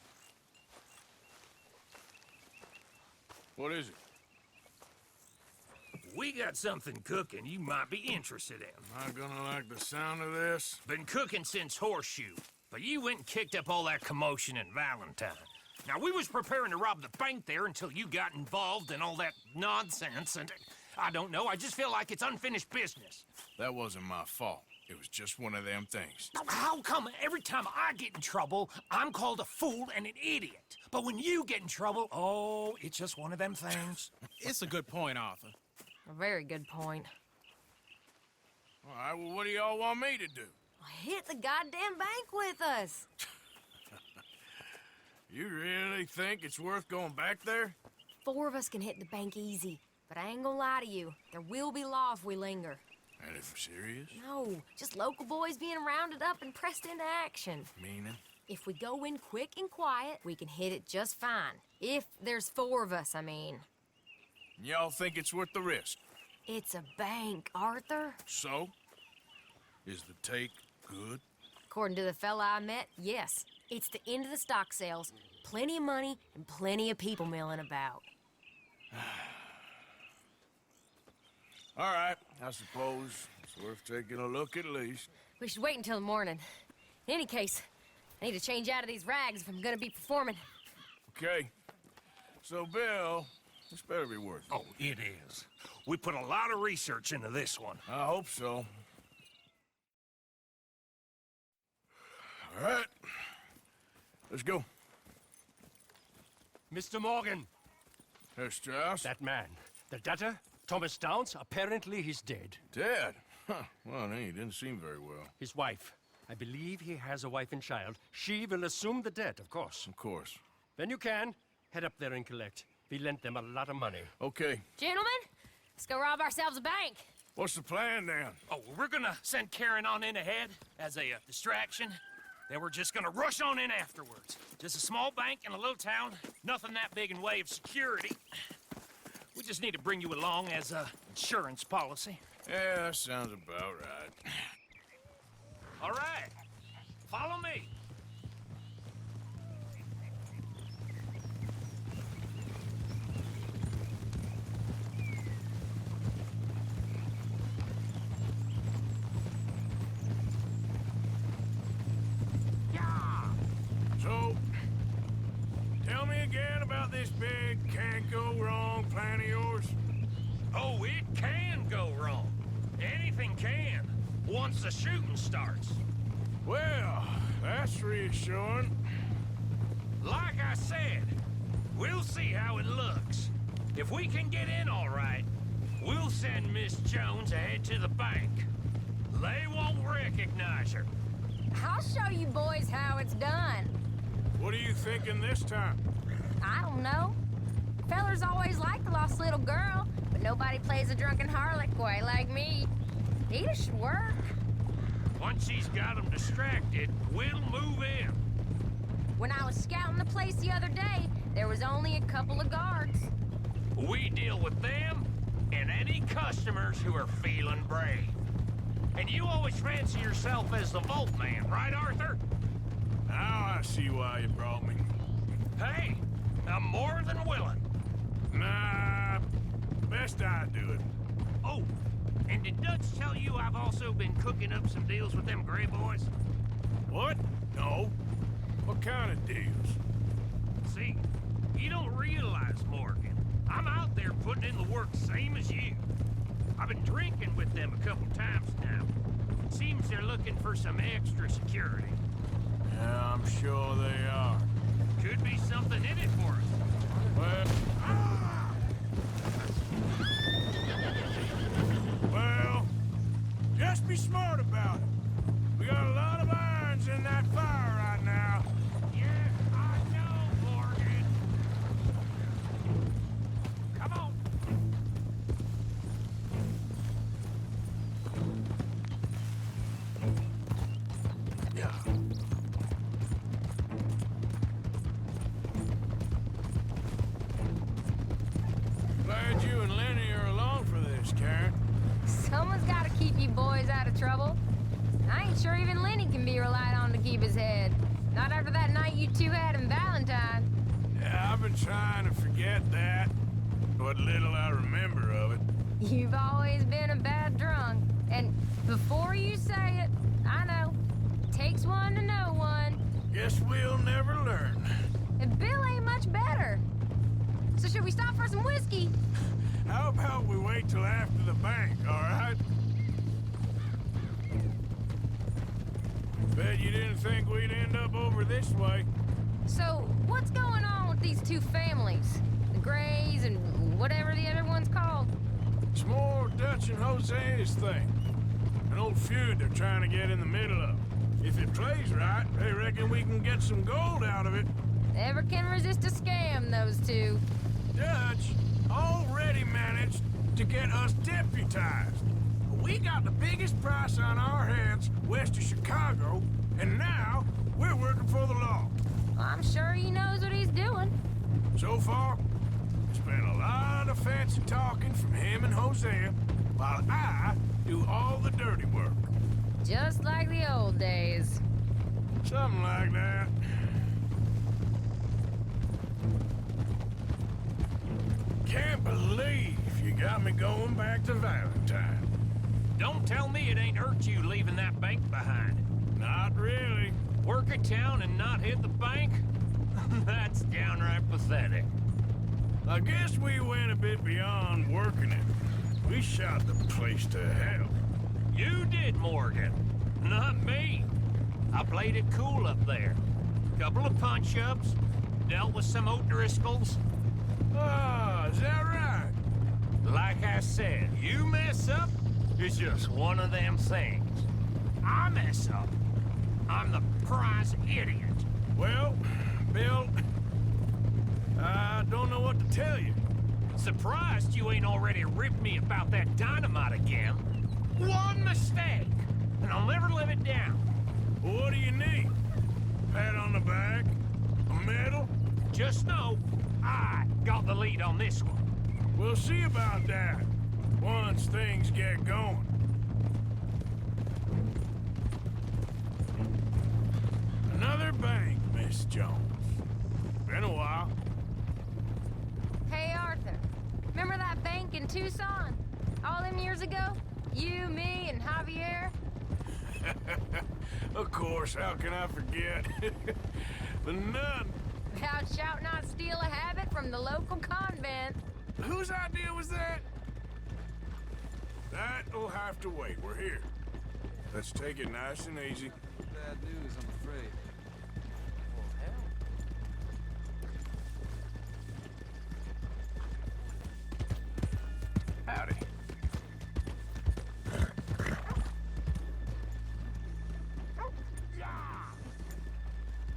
What is it? We got something cooking you might be interested in. Am I gonna like the sound of this? Been cooking since Horseshoe, but you went and kicked up all that commotion in Valentine. Now, we was preparing to rob the bank there until you got involved in all that nonsense, and I don't know, I just feel like it's unfinished business. That wasn't my fault. It was just one of them things. How come every time I get in trouble, I'm called a fool and an idiot? But when you get in trouble, oh, it's just one of them things. It's a good point, Arthur. A very good point. All right, well, what do y'all want me to do? Hit the goddamn bank with us. You really think it's worth going back there? 4 of us can hit the bank easy. But I ain't gonna lie to you. There will be law if we linger. And if serious? No, just local boys being rounded up and pressed into action. Meaning? If we go in quick and quiet, we can hit it just fine. If there's 4 of us, I mean. Y'all think it's worth the risk? It's a bank, Arthur. So? Is the take good? According to the fella I met, yes. It's the end of the stock sales. Plenty of money and plenty of people milling about. All right, I suppose it's worth taking a look at least. We should wait until the morning. In any case, I need to change out of these rags if I'm gonna be performing. Okay. So, Bill, this better be worth it. Oh, it is. We put a lot of research into this one. I hope so. All right. Let's go. Mr. Morgan. Herr Strauss? That man. The debtor, Thomas Downs, apparently he's dead. Dead? Huh. Well, he didn't seem very well. His wife. I believe he has a wife and child. She will assume the debt, of course. Of course. When you can, head up there and collect. We lent them a lot of money. Okay. Gentlemen, let's go rob ourselves a bank. What's the plan, then? Oh, we're gonna send Karen on in ahead as a distraction. Then we're just gonna rush on in afterwards. Just a small bank in a little town. Nothing that big in way of security. We just need to bring you along as a insurance policy. Yeah, that sounds about right. All right. Follow me. So, tell me again about this big can't-go-wrong plan of yours. Oh, it can go wrong. Anything can, once the shooting starts. Well, that's reassuring. Like I said, we'll see how it looks. If we can get in all right, we'll send Miss Jones ahead to the bank. They won't recognize her. I'll show you boys how it's done. What are you thinking this time? I don't know. Fellers always like the lost little girl, but nobody plays a drunken harlot quite like me. It should work. Once she's got them distracted, we'll move in. When I was scouting the place the other day, there was only a couple of guards. We deal with them and any customers who are feeling brave. And you always fancy yourself as the Vault Man, right, Arthur? Now I see why you brought me. Hey, I'm more than willing. Nah, best I do it. Oh, and did Dutch tell you I've also been cooking up some deals with them Gray Boys? What? No. What kind of deals? See, you don't realize, Morgan. I'm out there putting in the work same as you. I've been drinking with them a couple times now. Seems they're looking for some extra security. Yeah, I'm sure they are. Could be something in it for us. Well... Well, just be smart about it. We got a lot of irons in that fire right now. Yeah, I know, Morgan. Come on. Yeah. Glad you and Lenny are along for this, Karen. Someone's got to keep you boys out of trouble. I ain't sure even Lenny can be relied on to keep his head. Not after that night you two had in Valentine. Yeah, I've been trying to forget that. What little I remember of it. You've always been a bad drunk. And before you say it, I know. Takes one to know one. Guess we'll never learn. And Bill ain't much better. So should we stop for some whiskey? How about we wait till after the bank, all right? Bet you didn't think we'd end up over this way. So, what's going on with these two families? The Grays and whatever the other one's called? It's more Dutch and Jose's thing. An old feud they're trying to get in the middle of. If it plays right, they reckon we can get some gold out of it. Never can resist a scam, those two. Dutch already managed to get us deputized. We got the biggest price on our heads west of Chicago, and now We're working for the law. I'm sure he knows what he's doing. So far, it's been a lot of fancy talking from him and Hosea, while I do all the dirty work. Just like the old days. Something like that. Can't believe you got me going back to Valentine. Don't tell me it ain't hurt you leaving that bank behind. Not really. Work a town and not hit the bank? That's downright pathetic. I guess we went a bit beyond working it. We shot the place to hell. You did, Morgan. Not me. I played it cool up there. Couple of punch-ups, dealt with some O'Driscolls. Ah, is that right? Like I said, you mess up, it's just one of them things. I mess up, I'm the prize idiot. Well, Bill, I don't know what to tell you. Surprised you ain't already ripped me about that dynamite again. One mistake, and I'll never live it down. Well, what do you need? Pat on the back? A medal? Just know, I got the lead on this one. We'll see about that, once things get going. Another bank, Miss Jones. Been a while. Hey, Arthur. Remember that bank in Tucson? All them years ago? You, me, and Javier? Of course, how can I forget? The nun. Thou shalt not steal a habit from the local convent. Whose idea was that? That'll have to wait. We're here. Let's take it nice and easy. Bad news, I'm afraid. Howdy.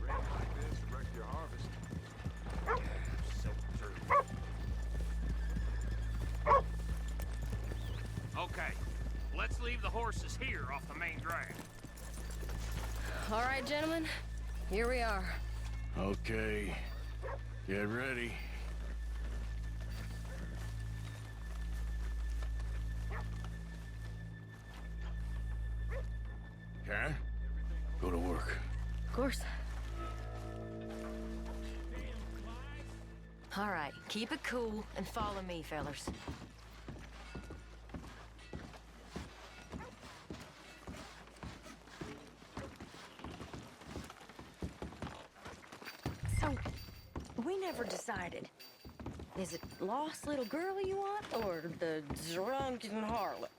Rain like this, wreck your harvest. Okay, let's leave the horses here off the main drag. All right, gentlemen. Here we are. Okay. Get ready. Okay? Go to work. Of course. All right, keep it cool and follow me, fellers. So, we never decided. Is it lost little girl you want, or the drunken harlot?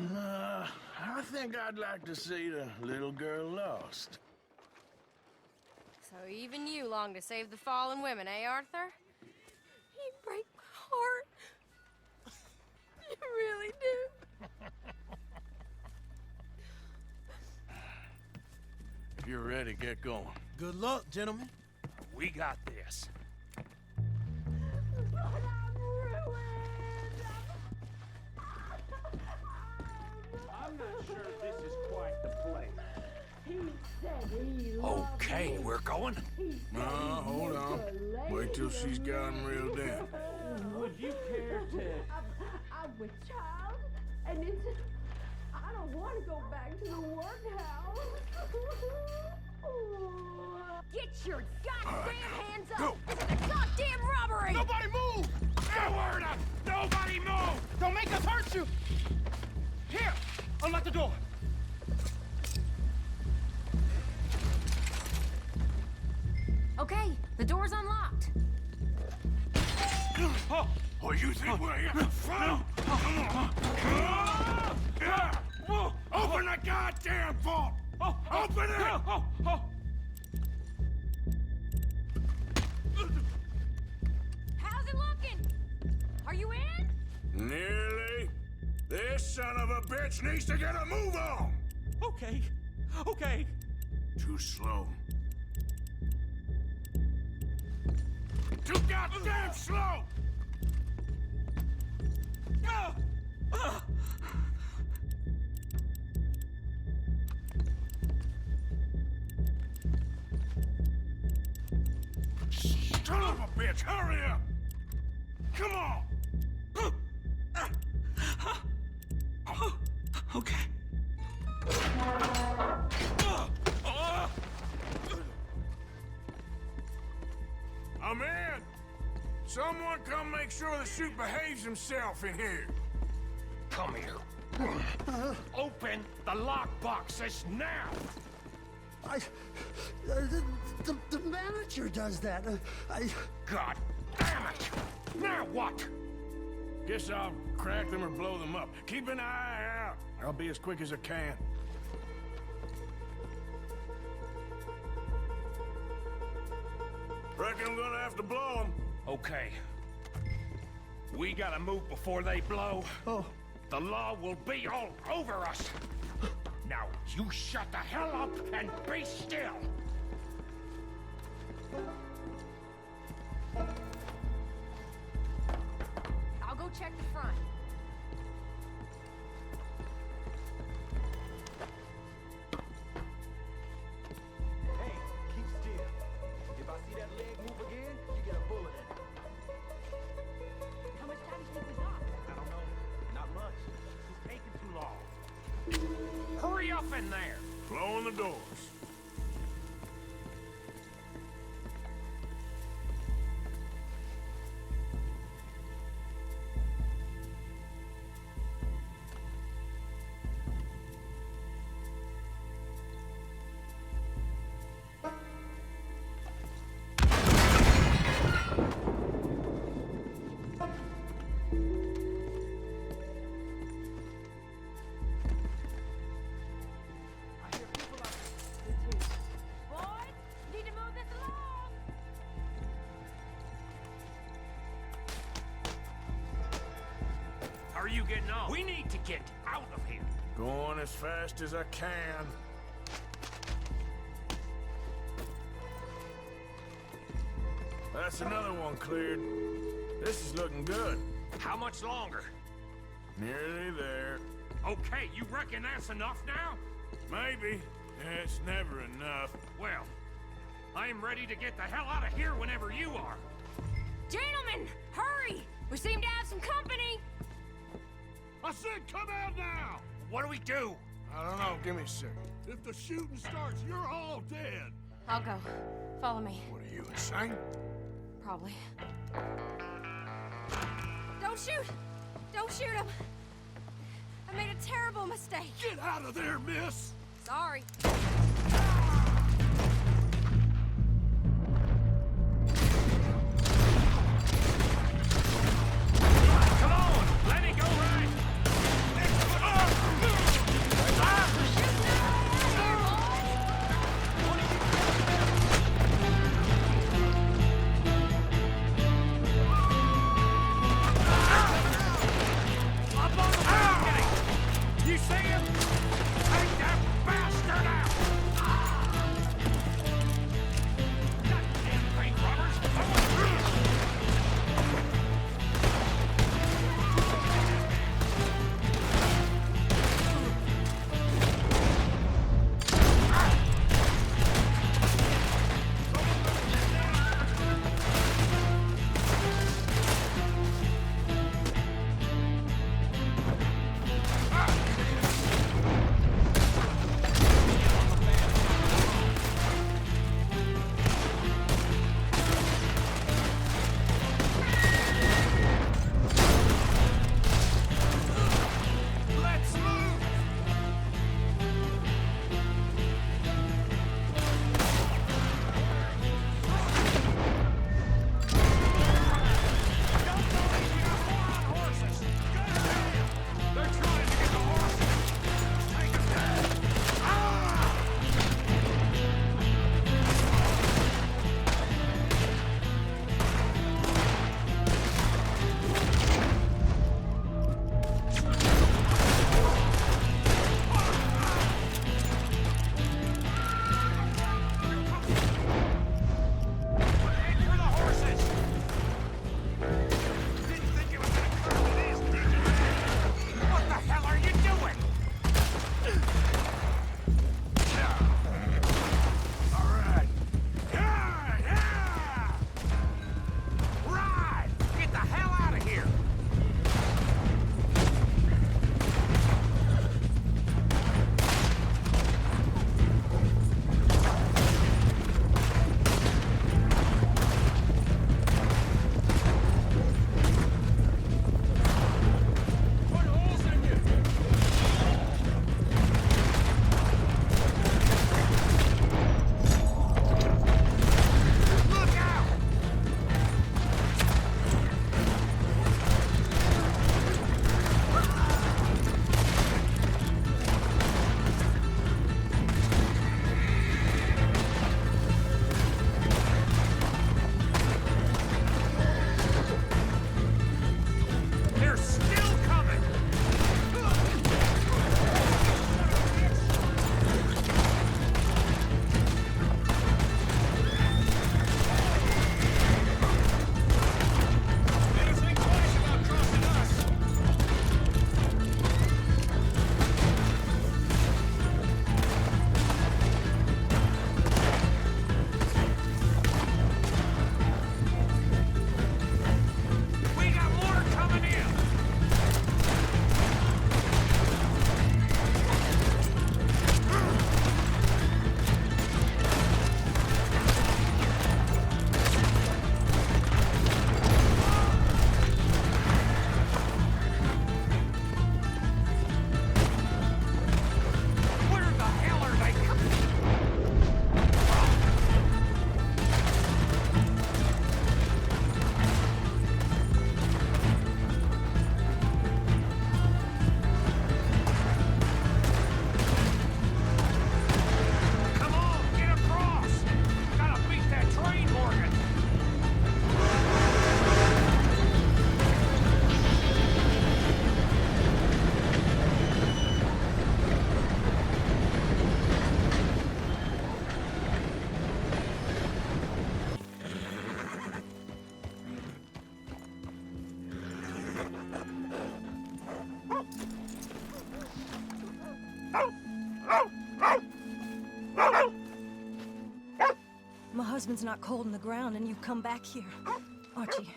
I think I'd like to see the little girl lost. So even you long to save the fallen women, eh, Arthur? You break my heart. You really do. If you're ready, get going. Good luck, gentlemen. We got this. I'm not sure this is quite the place. Okay, we're going. No, hold on. Wait till she's gotten reeled in. Would you care to... I'm with child, and it's... I don't want to go back to the workhouse. Get your goddamn hands up! This is a goddamn robbery! Nobody move! No word up! Nobody move! Don't make us hurt you! Here! Unlock the door! Okay, the door's unlocked. Oh, you think we're here for fun? Open the goddamn vault! Open it! How's it looking? Are you in? Nearly. This son of a bitch needs to get a move on! Okay. Okay. Too slow. Too goddamn slow! bitch! Hurry up! Come on! Okay. I'm in! Someone come make sure the chute behaves himself in here. Come here. Open the lockbox this now! The manager does that. God damn it! Now what? Guess I'll crack them or blow them up. Keep an eye out. I'll be as quick as I can. Reckon I'm gonna have to blow them. Okay. We gotta move before they blow. Oh. The law will be all over us. Now, you shut the hell up and be still! I'll go check the front. Hey, keep still. If I see that leg move again, you get a bullet in it. How much time do you think we got? I don't know. Not much. It's taking too long. Hurry up in there! Blowing the doors. How are you getting on? We need to get out of here. Going as fast as I can. That's another one cleared. This is looking good. How much longer? Nearly there. Okay, you reckon that's enough now? Maybe. It's never enough. Well, I'm ready to get the hell out of here whenever you are. Gentlemen, hurry! We seem to have some company. I said come out now! What do we do? I don't know. Give me a second. If the shooting starts, you're all dead. I'll go. Follow me. What are you, insane? Probably. Don't shoot! Don't shoot him! I made a terrible mistake. Get out of there, miss! Sorry. Come on! Let it go right! Up on the balcony! You see him? Take that bastard out! husband's not cold in the ground and you come back here. Archie,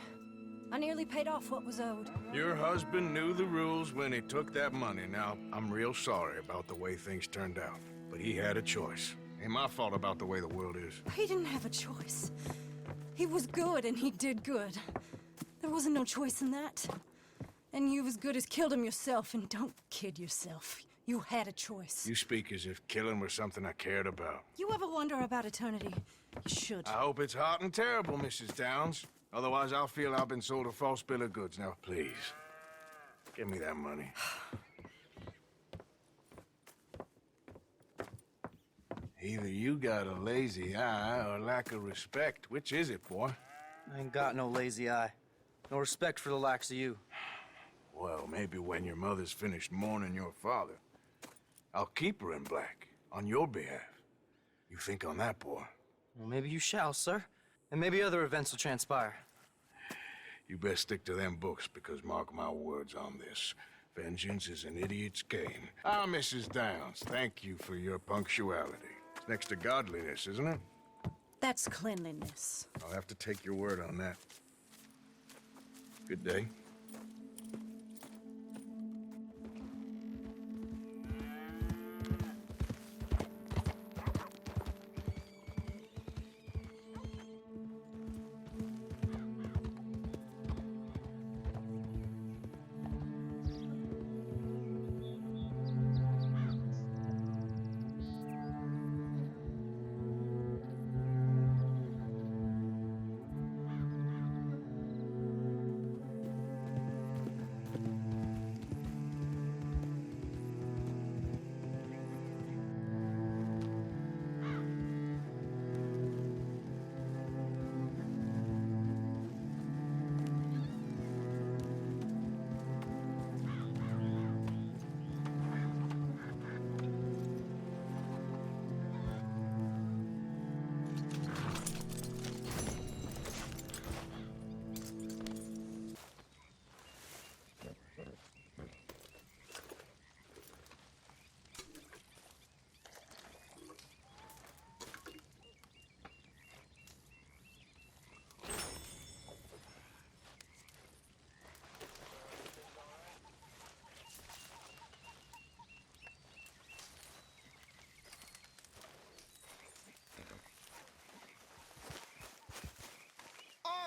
I nearly paid off what was owed. Your husband knew the rules when he took that money. Now, I'm real sorry about the way things turned out. But he had a choice. Ain't my fault about the way the world is. He didn't have a choice. He was good and he did good. There wasn't no choice in that. And you as good as killed him yourself, and don't kid yourself. You had a choice. You speak as if killing was something I cared about. You ever wonder about eternity? You should. I hope it's hot and terrible, Mrs. Downs. Otherwise, I'll feel I've been sold a false bill of goods. Now, please, give me that money. Either you got a lazy eye or lack of respect. Which is it, boy? I ain't got no lazy eye. No respect for the likes of you. Well, maybe when your mother's finished mourning your father, I'll keep her in black, on your behalf. You think on that, boy? Well, maybe you shall, sir. And maybe other events will transpire. You best stick to them books, because mark my words on this. Vengeance is an idiot's game. Ah, Mrs. Downs, thank you for your punctuality. It's next to godliness, isn't it? That's cleanliness. I'll have to take your word on that. Good day.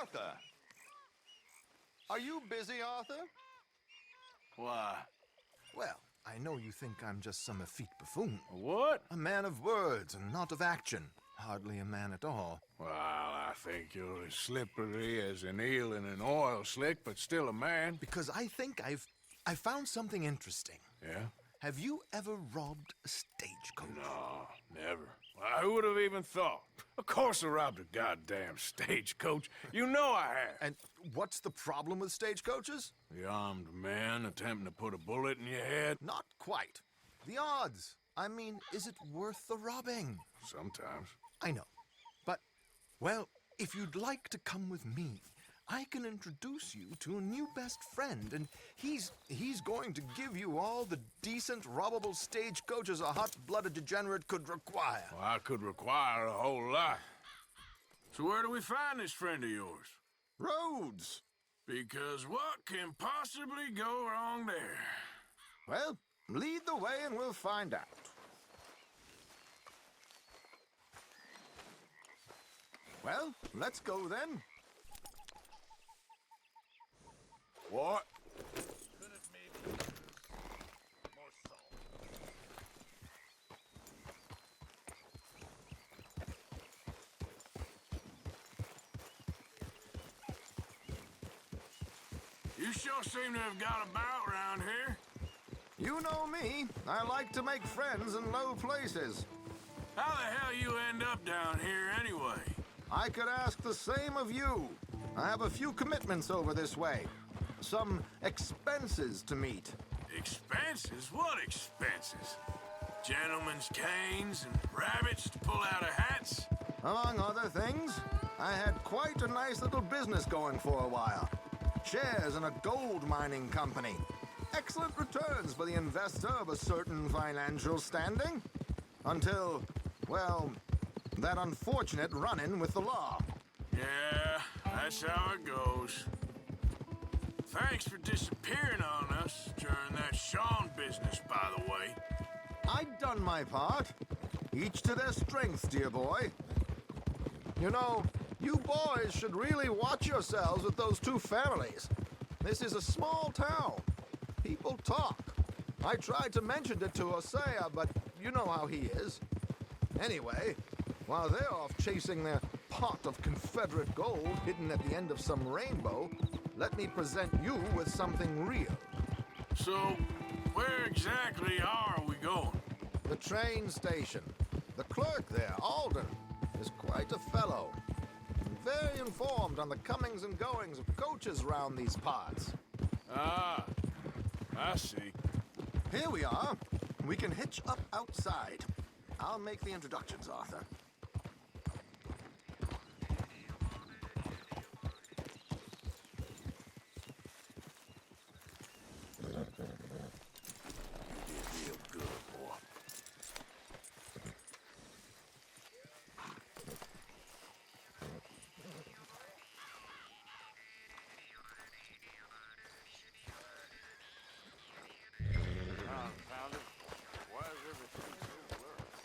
Arthur! Are you busy, Arthur? Why? Well, I know you think I'm just some effete buffoon. What? A man of words and not of action. Hardly a man at all. Well, I think you're as slippery as an eel in an oil slick, but still a man. Because I think I found something interesting. Yeah? Have you ever robbed a stagecoach? No, never. Well, who would have even thought? Of course I robbed a goddamn stagecoach. You know I have. And what's the problem with stagecoaches? The armed man attempting to put a bullet in your head? Not quite. The odds. I mean, is it worth the robbing? Sometimes. I know. But, well, if you'd like to come with me, I can introduce you to a new best friend, and he's going to give you all the decent, robbable stagecoaches a hot-blooded degenerate could require. Well, I could require a whole lot. So where do we find this friend of yours? Roads. Because what can possibly go wrong there? Well, lead the way and we'll find out. Well, let's go then. What? You sure seem to have got about around here. You know me. I like to make friends in low places. How the hell you end up down here anyway? I could ask the same of you. I have a few commitments over this way. Some expenses to meet. Expenses? What expenses? Gentlemen's canes and rabbits to pull out of hats? Among other things, I had quite a nice little business going for a while. Shares in a gold mining company. Excellent returns for the investor of a certain financial standing. Until, well, That unfortunate run-in with the law. Yeah, that's how it goes. Thanks for disappearing on us during that Sean business, by the way. I'd done my part. Each to their strengths, dear boy. You know, you boys should really watch yourselves with those two families. This is a small town. People talk. I tried to mention it to Hosea, but you know how he is. Anyway, while they're off chasing their pot of Confederate gold hidden at the end of some rainbow, let me present you with something real. So, where exactly are we going? The train station. The clerk there, Alden, is quite a fellow. And very informed on the comings and goings of coaches round these parts. Ah, I see. Here we are. We can hitch up outside. I'll make the introductions, Arthur.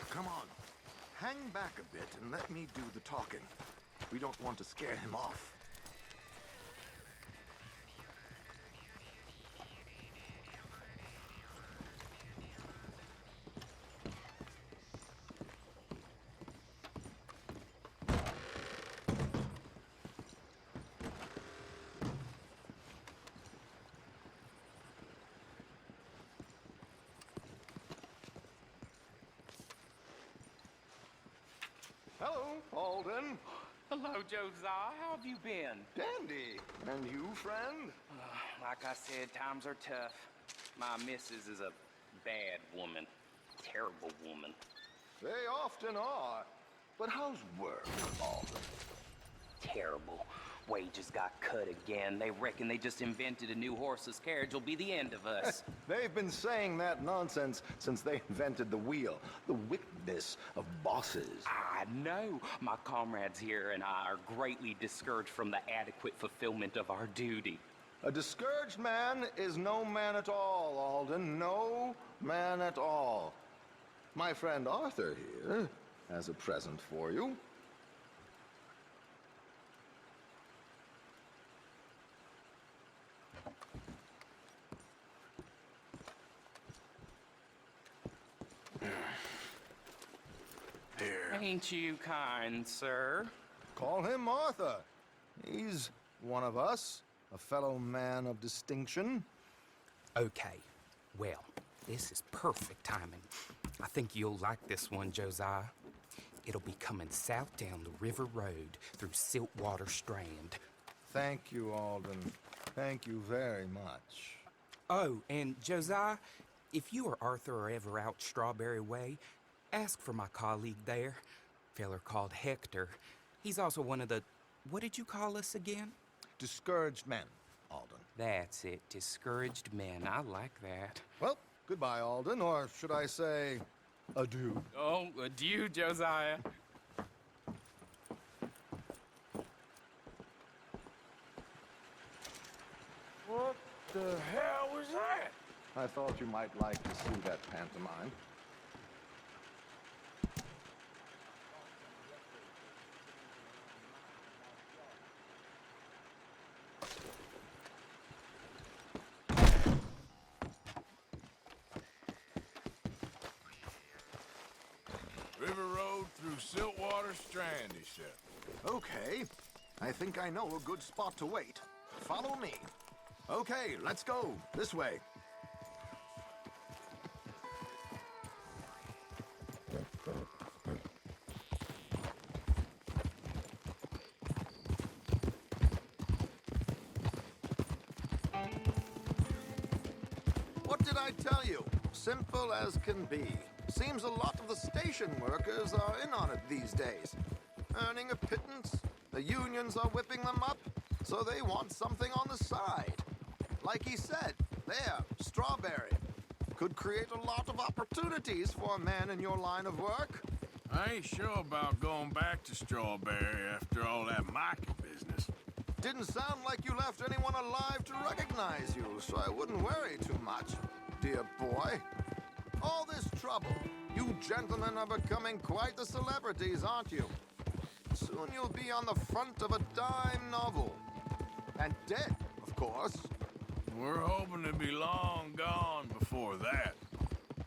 Come on. Hang back a bit and let me do the talking. We don't want to scare him off. Hello, Alden. Hello, Josiah. How have you been? Dandy. And you, friend? Like I said, times are tough. My missus is a bad woman. Terrible woman. They often are. But how's work, Alden? Terrible. Wages got cut again. They reckon they just invented a new horseless carriage will be the end of us. They've been saying that nonsense since they invented the wheel. The wickedness of bosses. I know. My comrades here and I are greatly discouraged from the adequate fulfillment of our duty. A discouraged man is no man at all, Alden. No man at all. My friend Arthur here has a present for you. Here. Ain't you kind, sir? Call him Arthur. He's one of us, a fellow man of distinction. Okay, well, this is perfect timing. I think you'll like this one, Josiah. It'll be coming south down the river road through Siltwater Strand. Thank you, Alden. Thank you very much. Oh, and Josiah, if you or Arthur are ever out Strawberry Way, ask for my colleague there, feller called Hector. He's also one of the, what did you call us again? Discouraged men, Alden. That's it, discouraged men. I like that. Well, goodbye, Alden, or should I say, adieu. Oh, adieu, Josiah. What the hell was that? I thought you might like to see that pantomime. River Road through Siltwater Strand, he said. Okay, I think I know a good spot to wait. Follow me. Okay, let's go. This way. What did I tell you? Simple as can be. Seems a lot of the station workers are in on it these days. Earning a pittance, the unions are whipping them up, so they want something on the side. Like he said, there, Strawberry. Could create a lot of opportunities for a man in your line of work. I ain't sure about going back to Strawberry after all that Micah business. Didn't sound like you left anyone alive to recognize you, so I wouldn't worry too much, dear boy. All this trouble. You gentlemen are becoming quite the celebrities, aren't you? Soon you'll be on the front of a dime novel. And dead, of course. We're hoping to be long gone before that.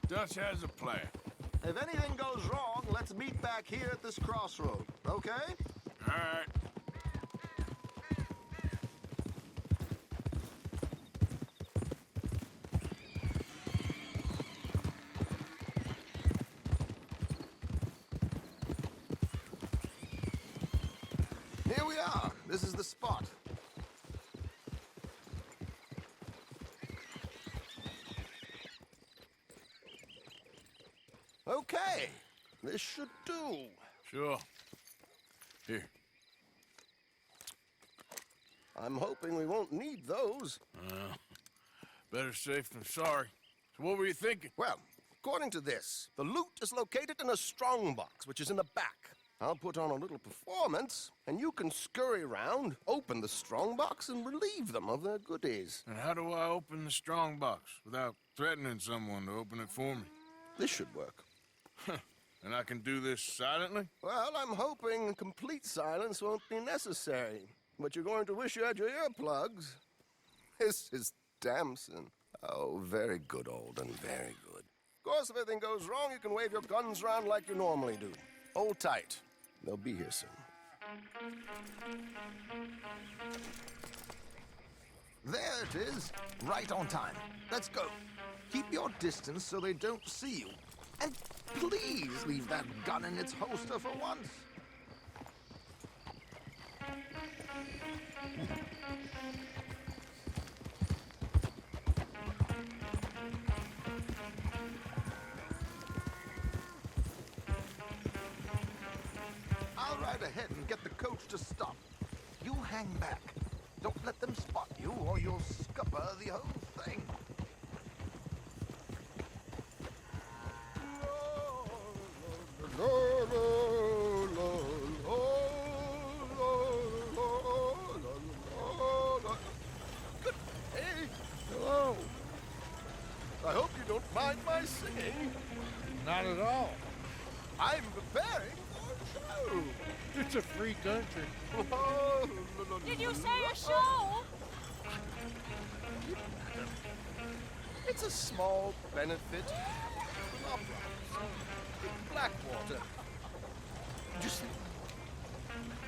Dutch has a plan. If anything goes wrong, let's meet back here at this crossroad, okay? All right. Here we are. This is the spot. Okay. This should do. Sure. Here. I'm hoping we won't need those. Better safe than sorry. So what were you thinking? Well, according to this, the loot is located in a strongbox, which is in the back. I'll put on a little performance, and you can scurry around, open the strongbox, and relieve them of their goodies. And how do I open the strongbox without threatening someone to open it for me? This should work. And I can do this silently? Well, I'm hoping complete silence won't be necessary. But you're going to wish you had your earplugs. This is Damson. Oh, very good, Alden, very good. Of course, if anything goes wrong, you can wave your guns around like you normally do. Hold tight. They'll be here soon. There it is. Right on time. Let's go. Keep your distance so they don't see you. And please leave that gun in its holster for once. I'll ride ahead and get the coach to stop. You hang back. Don't let them spot you or you'll scupper the whole thing. Hey, hello. I hope you don't mind my singing. Not at all. I'm preparing for a show. It's a free country. Did you say a show? It's a small benefit opera in Blackwater. Just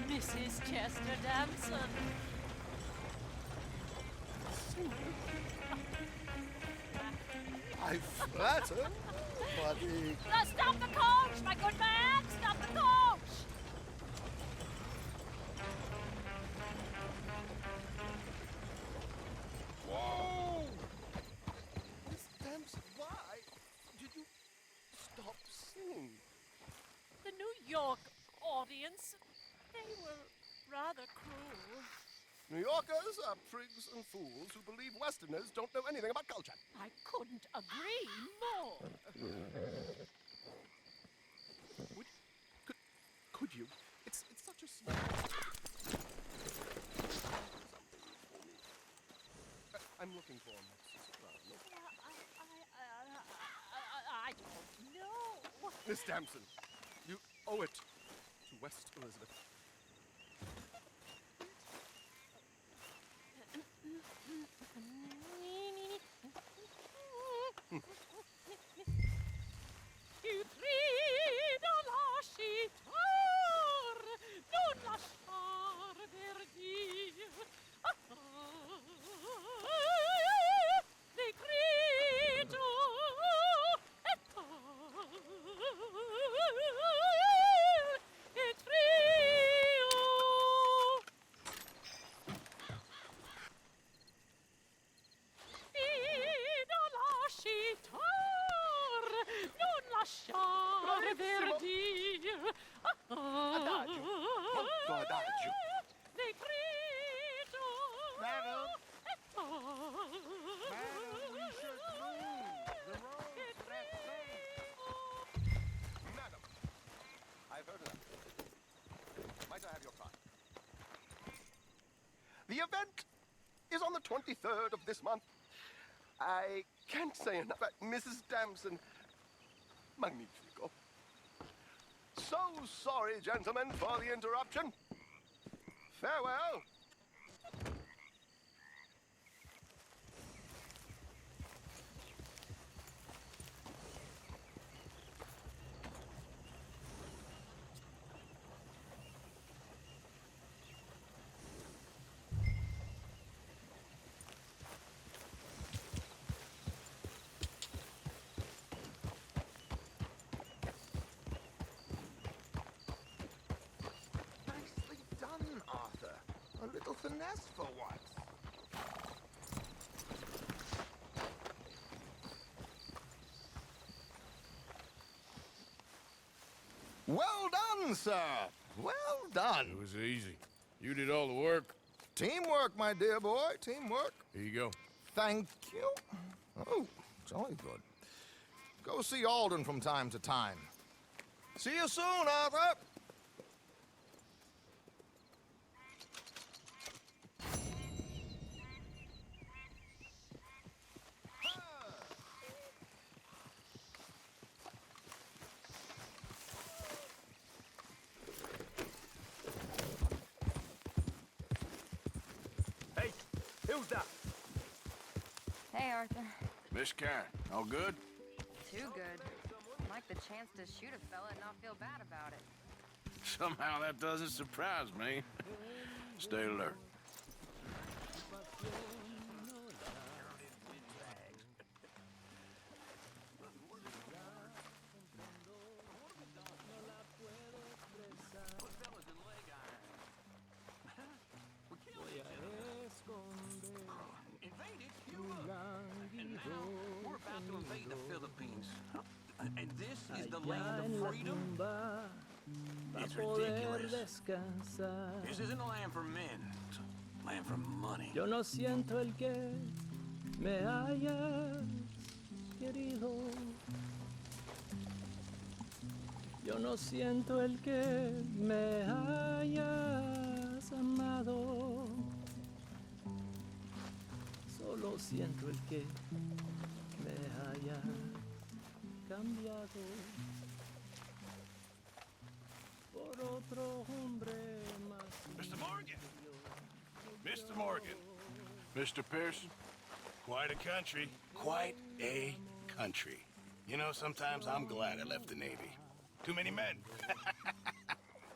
Mrs. Chester Damson. I flatter, buddy. Stop the coach, my good man! Stop the coach! Whoa! Miss Damson, why did you stop singing? The New York audience, they were rather cruel. New Yorkers are prigs and fools who believe Westerners don't know anything about culture. I couldn't agree more. Could you? It's such a small... I'm looking for Mrs. Soprano. I don't know. Miss Damson, you owe it to West Elizabeth. Ti grido lasciar, non lasciar verdir. Ti grido e The event is on the 23rd of this month. I can't say enough about Mrs. Damson. Magnifico. So sorry, gentlemen, for the interruption. Farewell. Nicely done, Arthur. A little finesse for once. Well done, sir. Well done. It was easy. You did all the work. Teamwork, my dear boy. Teamwork. Here you go. Thank you. Oh, jolly good. Go see Alden from time to time. See you soon, Arthur. Hey, who's that? Hey, Arthur. Miss Karen, all good? Too good. I'd like the chance to shoot a fella and not feel bad about it. Somehow that doesn't surprise me. Stay alert. Invaded Cuba. And now we're about to invade the Philippines. And this is the land of freedom? It's ridiculous. This isn't a land for men. It's a land for money. Yo no siento el que me hayas querido. Yo no siento el que me hayas amado. Solo siento el que me hayas cambiado por otro hombre más. Mr. Morgan! Mr. Morgan! Mr. Pearson, quite a country. Quite a country. You know, sometimes I'm glad I left the Navy. Too many men.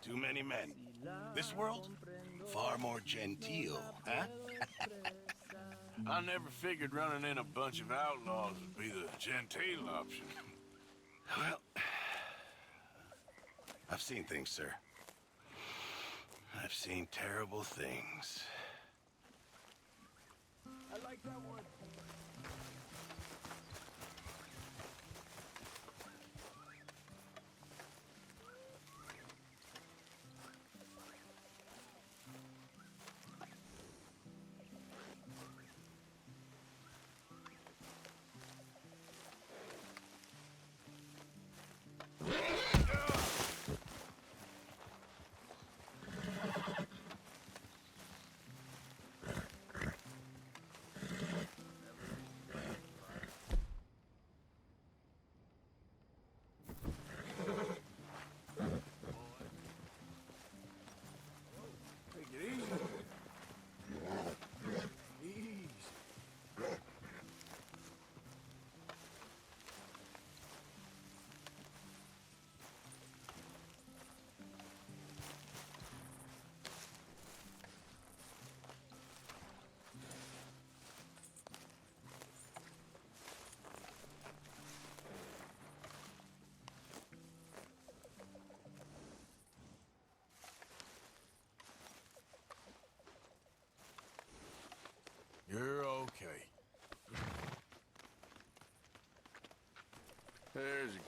Too many men. This world, far more genteel, huh? I never figured running in a bunch of outlaws would be the genteel option. Well, I've seen things, sir. I've seen terrible things. I like that one. You're okay. There's a girl.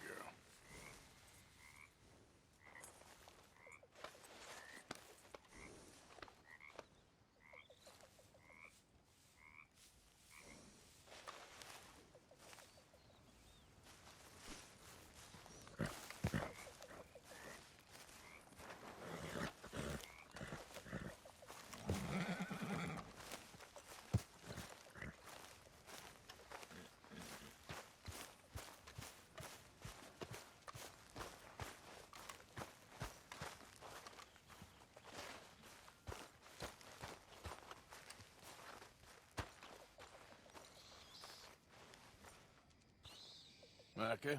Okay.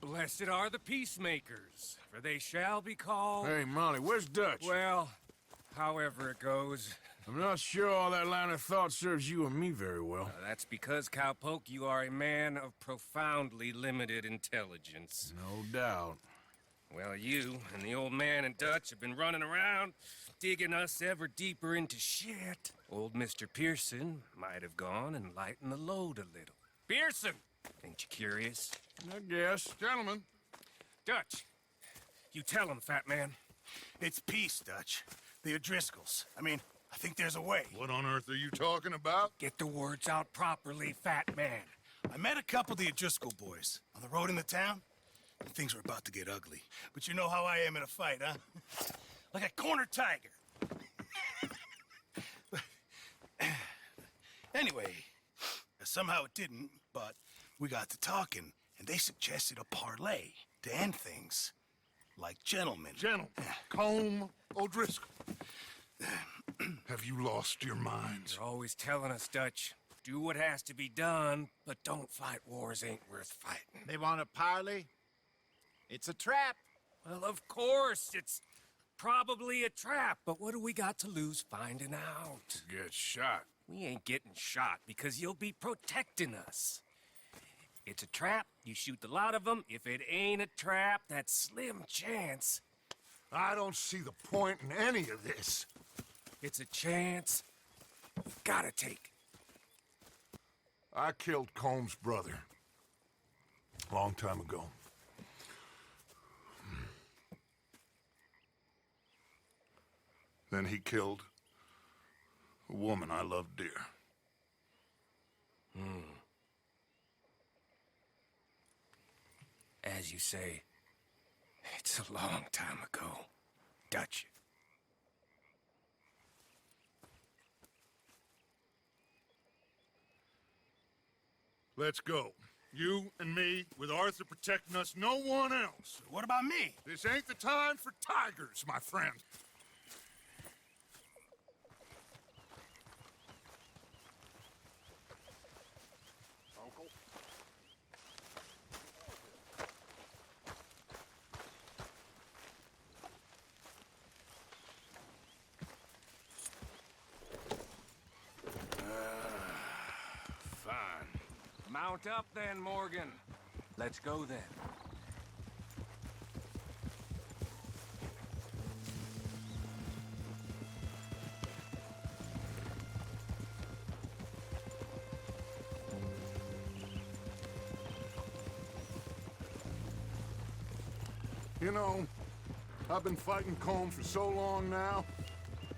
Blessed are the peacemakers, for they shall be called... Hey, Molly, where's Dutch? Well, however it goes. I'm not sure all that line of thought serves you and me very well. That's because, Cowpoke, you are a man of profoundly limited intelligence. No doubt. Well, you and the old man and Dutch have been running around, digging us ever deeper into shit. Old Mr. Pearson might have gone and lightened the load a little. Pearson! Ain't you curious? I guess. Gentlemen. Dutch, you tell him, fat man. It's peace, Dutch. The O'Driscolls. I mean, I think there's a way. What on earth are you talking about? Get the words out properly, fat man. I met a couple of the O'Driscoll boys on the road in the town, and things were about to get ugly. But you know how I am in a fight, huh? Like a corner tiger. Anyway, somehow it didn't, but we got to talking, and they suggested a parlay to end things. Like gentlemen. Gentlemen. Combe O'Driscoll. Have you lost your minds? You're always telling us, Dutch. Do what has to be done, but don't fight wars ain't worth fighting. They want a parley? It's a trap. Well, of course, it's probably a trap, but what do we got to lose finding out? Get shot. We ain't getting shot because you'll be protecting us. It's a trap, you shoot the lot of them. If it ain't a trap, that's slim chance. I don't see the point in any of this. It's a chance you gotta take. I killed Combs' brother. A long time ago. Then he killed a woman I loved dear. As you say, it's a long time ago, Dutch. Let's go. You and me, with Arthur protecting us, no one else. What about me? This ain't the time for tigers, my friend. Mount up then, Morgan. Let's go then. You know, I've been fighting Combe for so long now,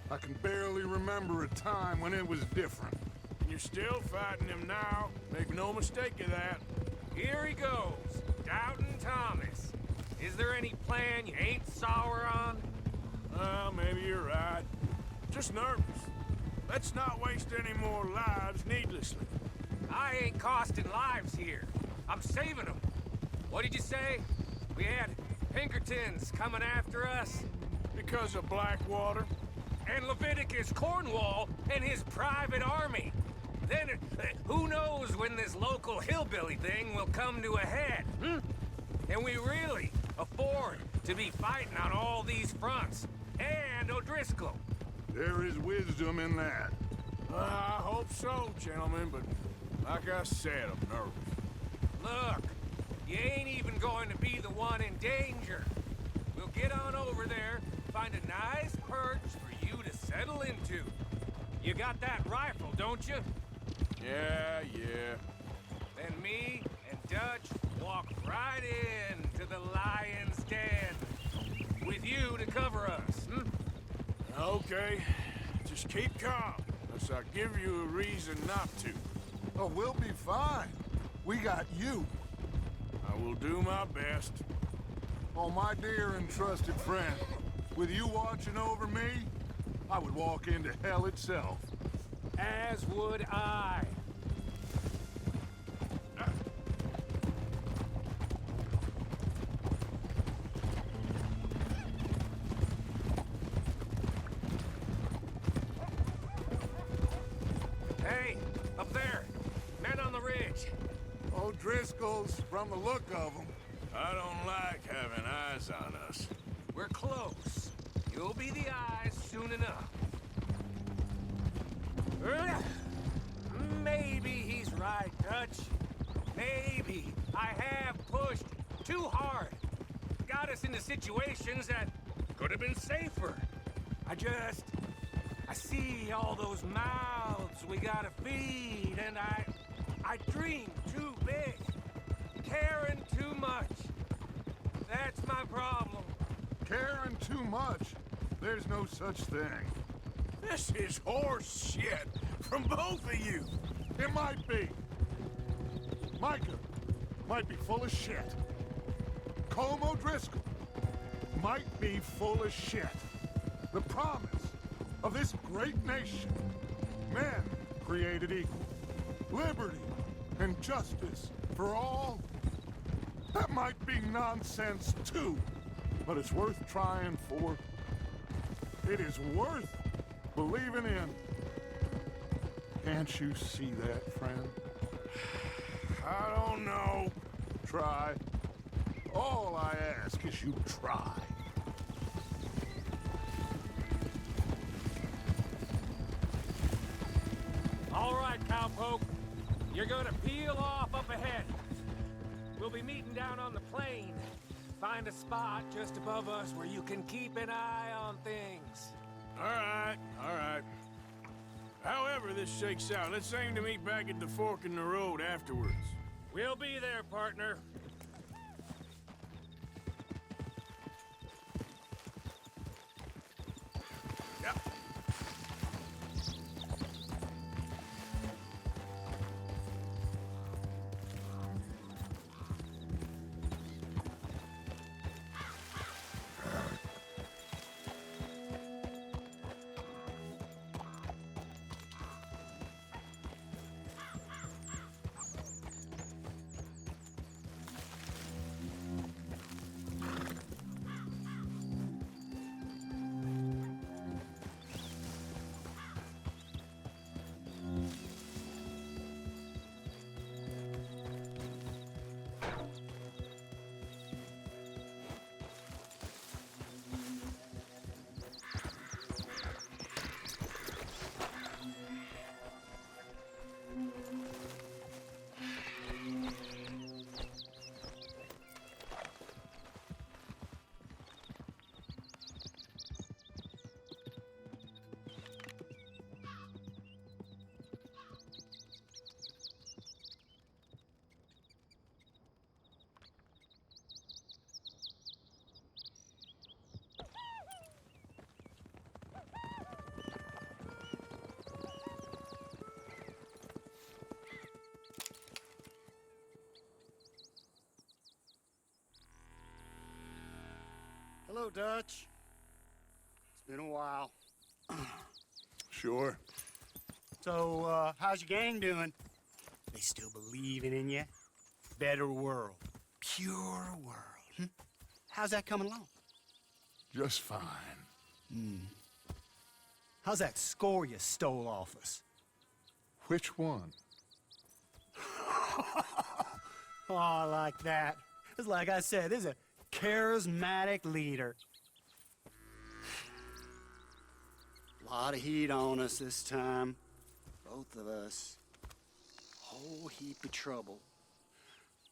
I can barely remember a time when it was different. You're still fighting him now. Make no mistake of that. Here he goes, Doubting Thomas. Is there any plan you ain't sour on? Well, maybe you're right. Just nervous. Let's not waste any more lives needlessly. I ain't costing lives here. I'm saving them. What did you say? We had Pinkertons coming after us? Because of Blackwater? And Leviticus Cornwall and his private army. Then, who knows when this local hillbilly thing will come to a head, And we really afford to be fighting on all these fronts. And O'Driscoll. There is wisdom in that. I hope so, gentlemen, but like I said, I'm nervous. Look, you ain't even going to be the one in danger. We'll get on over there, find a nice perch for you to settle into. You got that rifle, don't you? Yeah. Then me and Dutch walk right in to the lion's den. With you to cover us, Okay. Just keep calm, unless I give you a reason not to. Oh, we'll be fine. We got you. I will do my best. Oh, my dear and trusted friend, with you watching over me, I would walk into hell itself. As would I. Hey, up there. Men on the ridge. Driscolls from the look of them. I don't like having eyes on us. We're close. You'll be the eyes soon enough. Maybe he's right, Dutch. Maybe I have pushed too hard. Got us into situations that could have been safer. I see all those mouths we gotta feed, and I dream too big. Caring too much. That's my problem. Caring too much? There's no such thing. This is horse shit from both of you. It might be. Micah might be full of shit. Colm O'Driscoll might be full of shit. The promise of this great nation. Men created equal. Liberty and justice for all. That might be nonsense too, but it's worth trying for. It is worth believing in. Can't you see that, friend? I don't know. Try. All I ask is you try. All right, cowpoke. You're gonna peel off up ahead. We'll be meeting down on the plain. Find a spot just above us where you can keep an eye on things. All right. However this shakes out, let's aim to meet back at the fork in the road afterwards. We'll be there, partner. Yep. Hello, Dutch. It's been a while. Sure. So, how's your gang doing? They still believing in you? Better world. Pure world. How's that coming along? Just fine. How's that score you stole off us? Which one? Oh, I like that. It's like I said, this is a charismatic leader. A lot of heat on us this time. Both of us. Whole heap of trouble.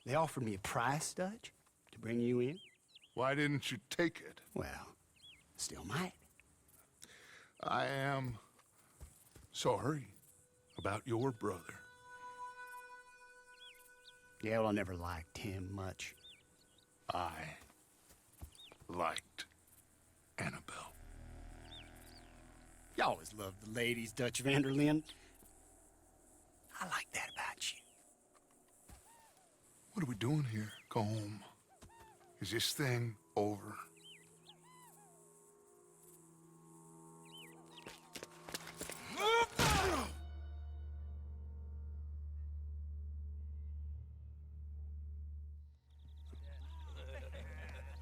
They offered me a price, Dutch, to bring you in. Why didn't you take it? Well, still might. I am sorry about your brother. Yeah, well, I never liked him much. I liked Annabelle. You always loved the ladies, Dutch Vanderlyn. I like that about you. What are we doing here, Colm? Is this thing over?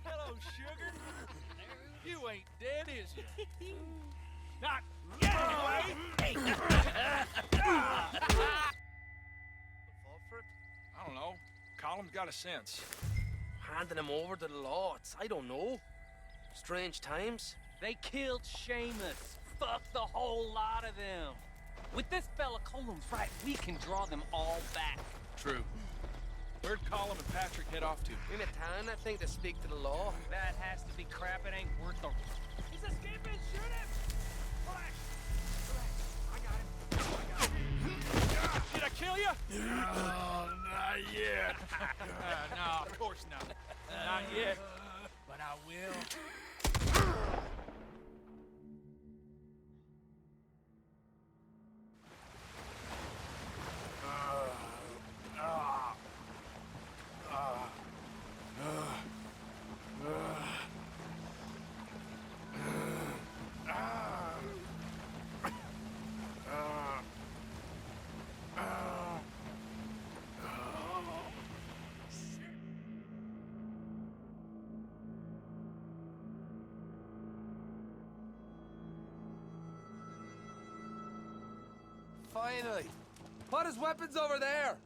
Hello, sugar. You ain't dead, is you? Not yet, anyway! I don't know. Gollum's got a sense. Handing him over to the law, I don't know. Strange times. They killed Seamus. Fuck the whole lot of them. With this fella Colum's right, we can draw them all back. True. Where'd Gollum and Patrick head off to? In a town, I think, to speak to the law. That has to be crap. It ain't worth the... He's escaping! Shoot him! Relax. Relax. I got him. Did I kill you? Oh, not yet. No, of course not. Not yet. But I will. Finally! Put his weapons over there!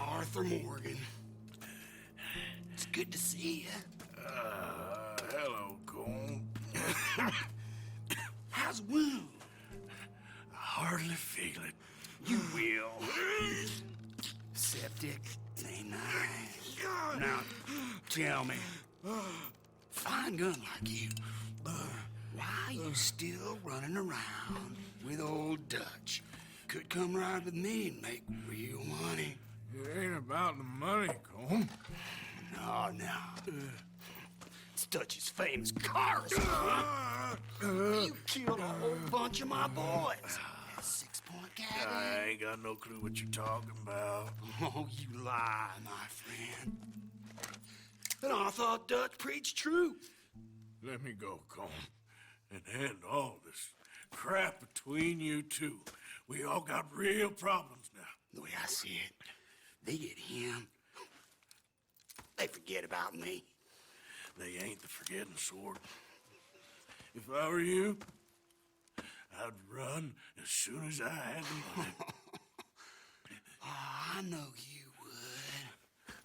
Arthur Morgan. It's good to see you. Hello, Cole. How's the wound? I hardly feel it. You will. Septic. Ain't nice. Now, tell me, fine gun like you, why you still running around with old Dutch? Could come right with me and make real money. It ain't about the money, Cole. No. It's Dutch's famous cars. You killed a whole bunch of my boys. That 6-point cabin. I ain't got no clue what you're talking about. Oh, you lie, my friend. And I thought Dutch preached truth. Let me go, Cole, and end all this crap between you two. We all got real problems now. The way I see it, they get him. They forget about me. They ain't the forgetting sort. If I were you, I'd run as soon as I had the money. I know you would.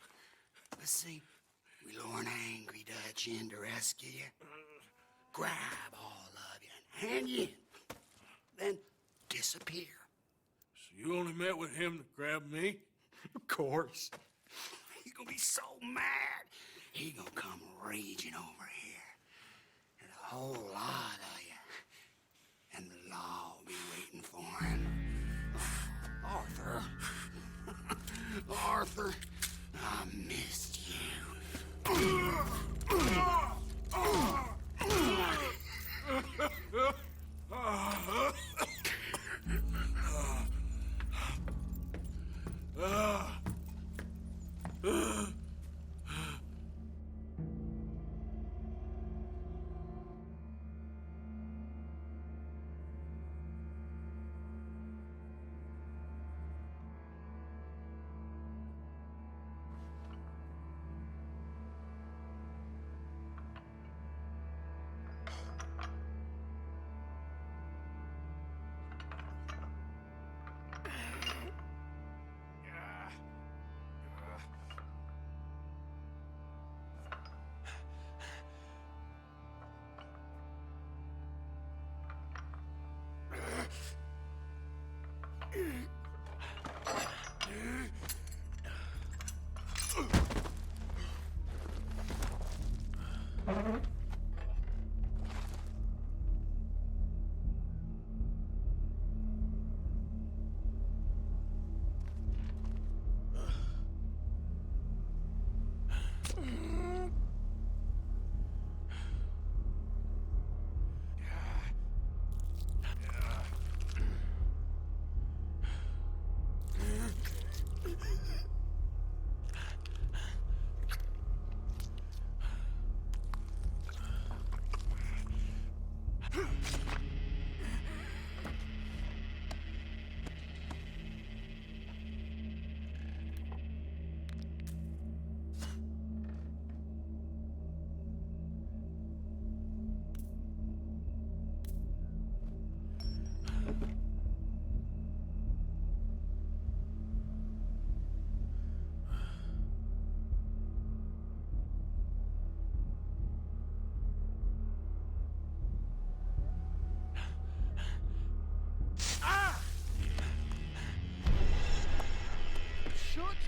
But see, we lure an angry Dutch in to rescue you. Grab all of you and hand you in. Then disappear. So you only met with him to grab me? Of course. He's gonna be so mad. He gonna come raging over here. And a whole lot of you. And the law will be waiting for him. Arthur. Arthur, I missed you.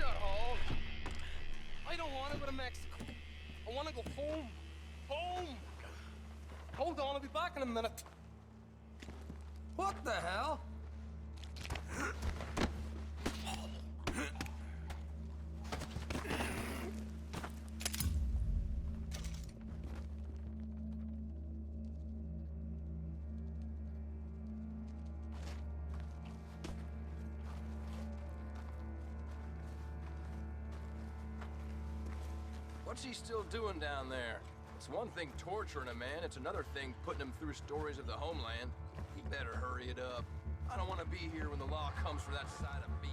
not all. I don't want to go to Mexico. I want to go home. Home! Hold on, I'll be back in a minute. What the hell? What's he still doing down there? It's one thing torturing a man, it's another thing putting him through stories of the homeland. He better hurry it up. I don't want to be here when the law comes for that side of beef.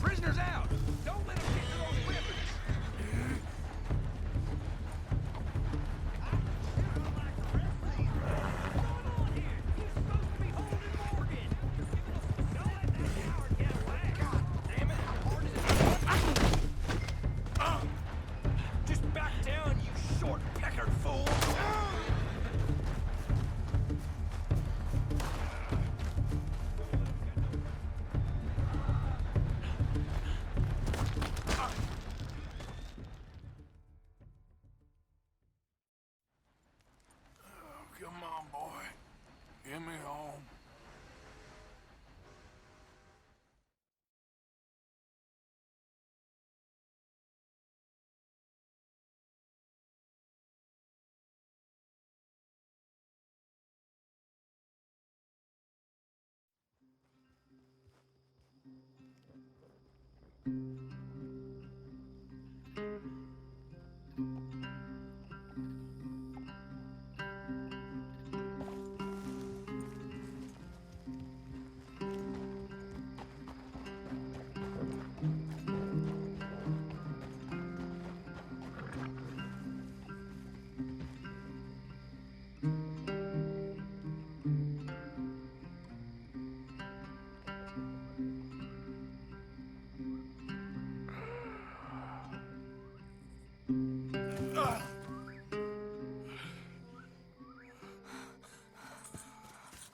Prisoners out! Don't let them get their own weapons! Just back down, you short-peckered fool! Come on, boy. Get me home.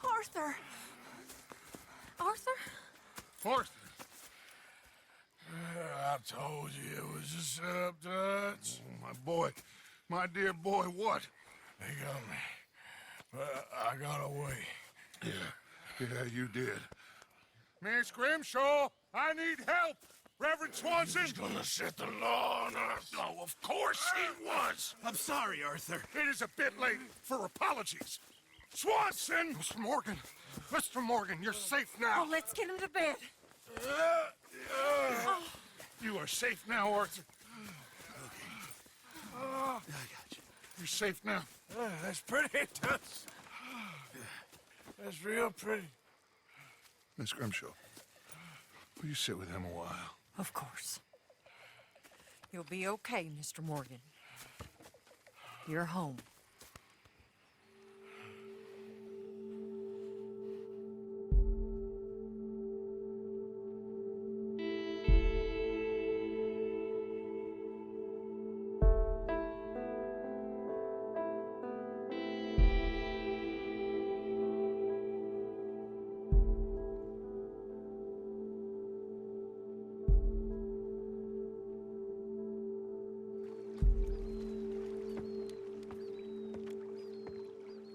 Arthur! Arthur? Arthur! I told you it was a setup, Dutch. My boy, my dear boy, what? They got me. But I got away. Yeah, you did. Miss Grimshaw, I need help! Reverend Swanson? He's gonna set the law on us. Oh, of course he was. I'm sorry, Arthur. It is a bit late for apologies. Swanson! Mr. Morgan. Mr. Morgan, you're safe now. Oh, let's get him to bed. You are safe now, Arthur. I got you. You're safe now. That's pretty. That's real pretty. Miss Grimshaw, will you sit with him a while? Of course. You'll be okay, Mr. Morgan. You're home.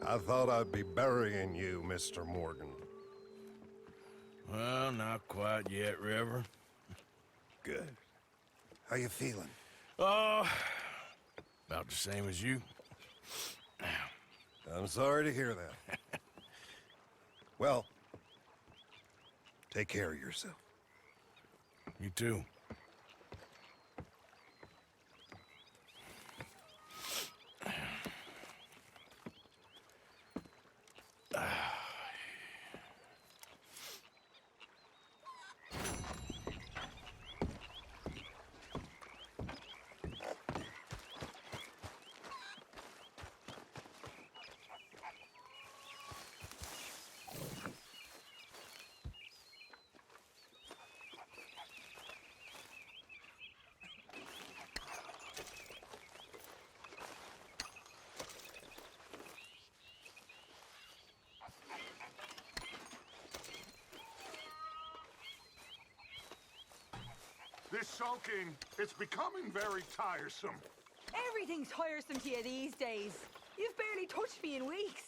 I thought I'd be burying you, Mr. Morgan. Well, not quite yet, Reverend. Good. How you feeling? Oh, about the same as you. I'm sorry to hear that. Well, take care of yourself. You too. This sulking, it's becoming very tiresome. Everything's tiresome to you these days. You've barely touched me in weeks.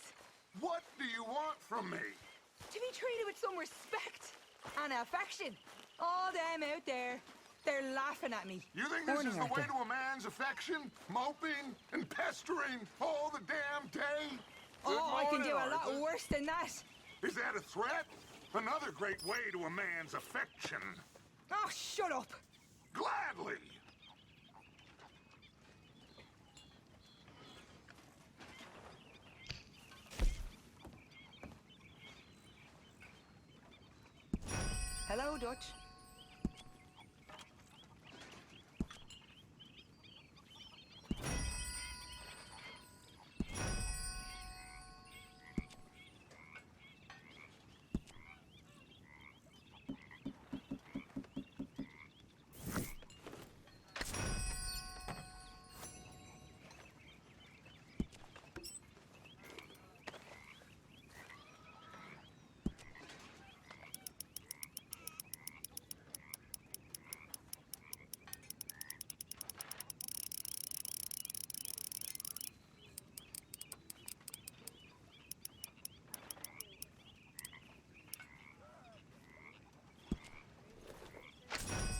What do you want from me? To be treated with some respect and affection. All them out there, they're laughing at me. You think this is the way to a man's affection? Moping and pestering all the damn day? Oh, I can do a lot Arthur. worse than that. Is that a threat? Another great way to a man's affection. Oh, shut up. Gladly. Hello, Dutch.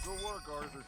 Good work, Arthur.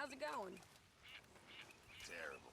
How's it going? Terrible.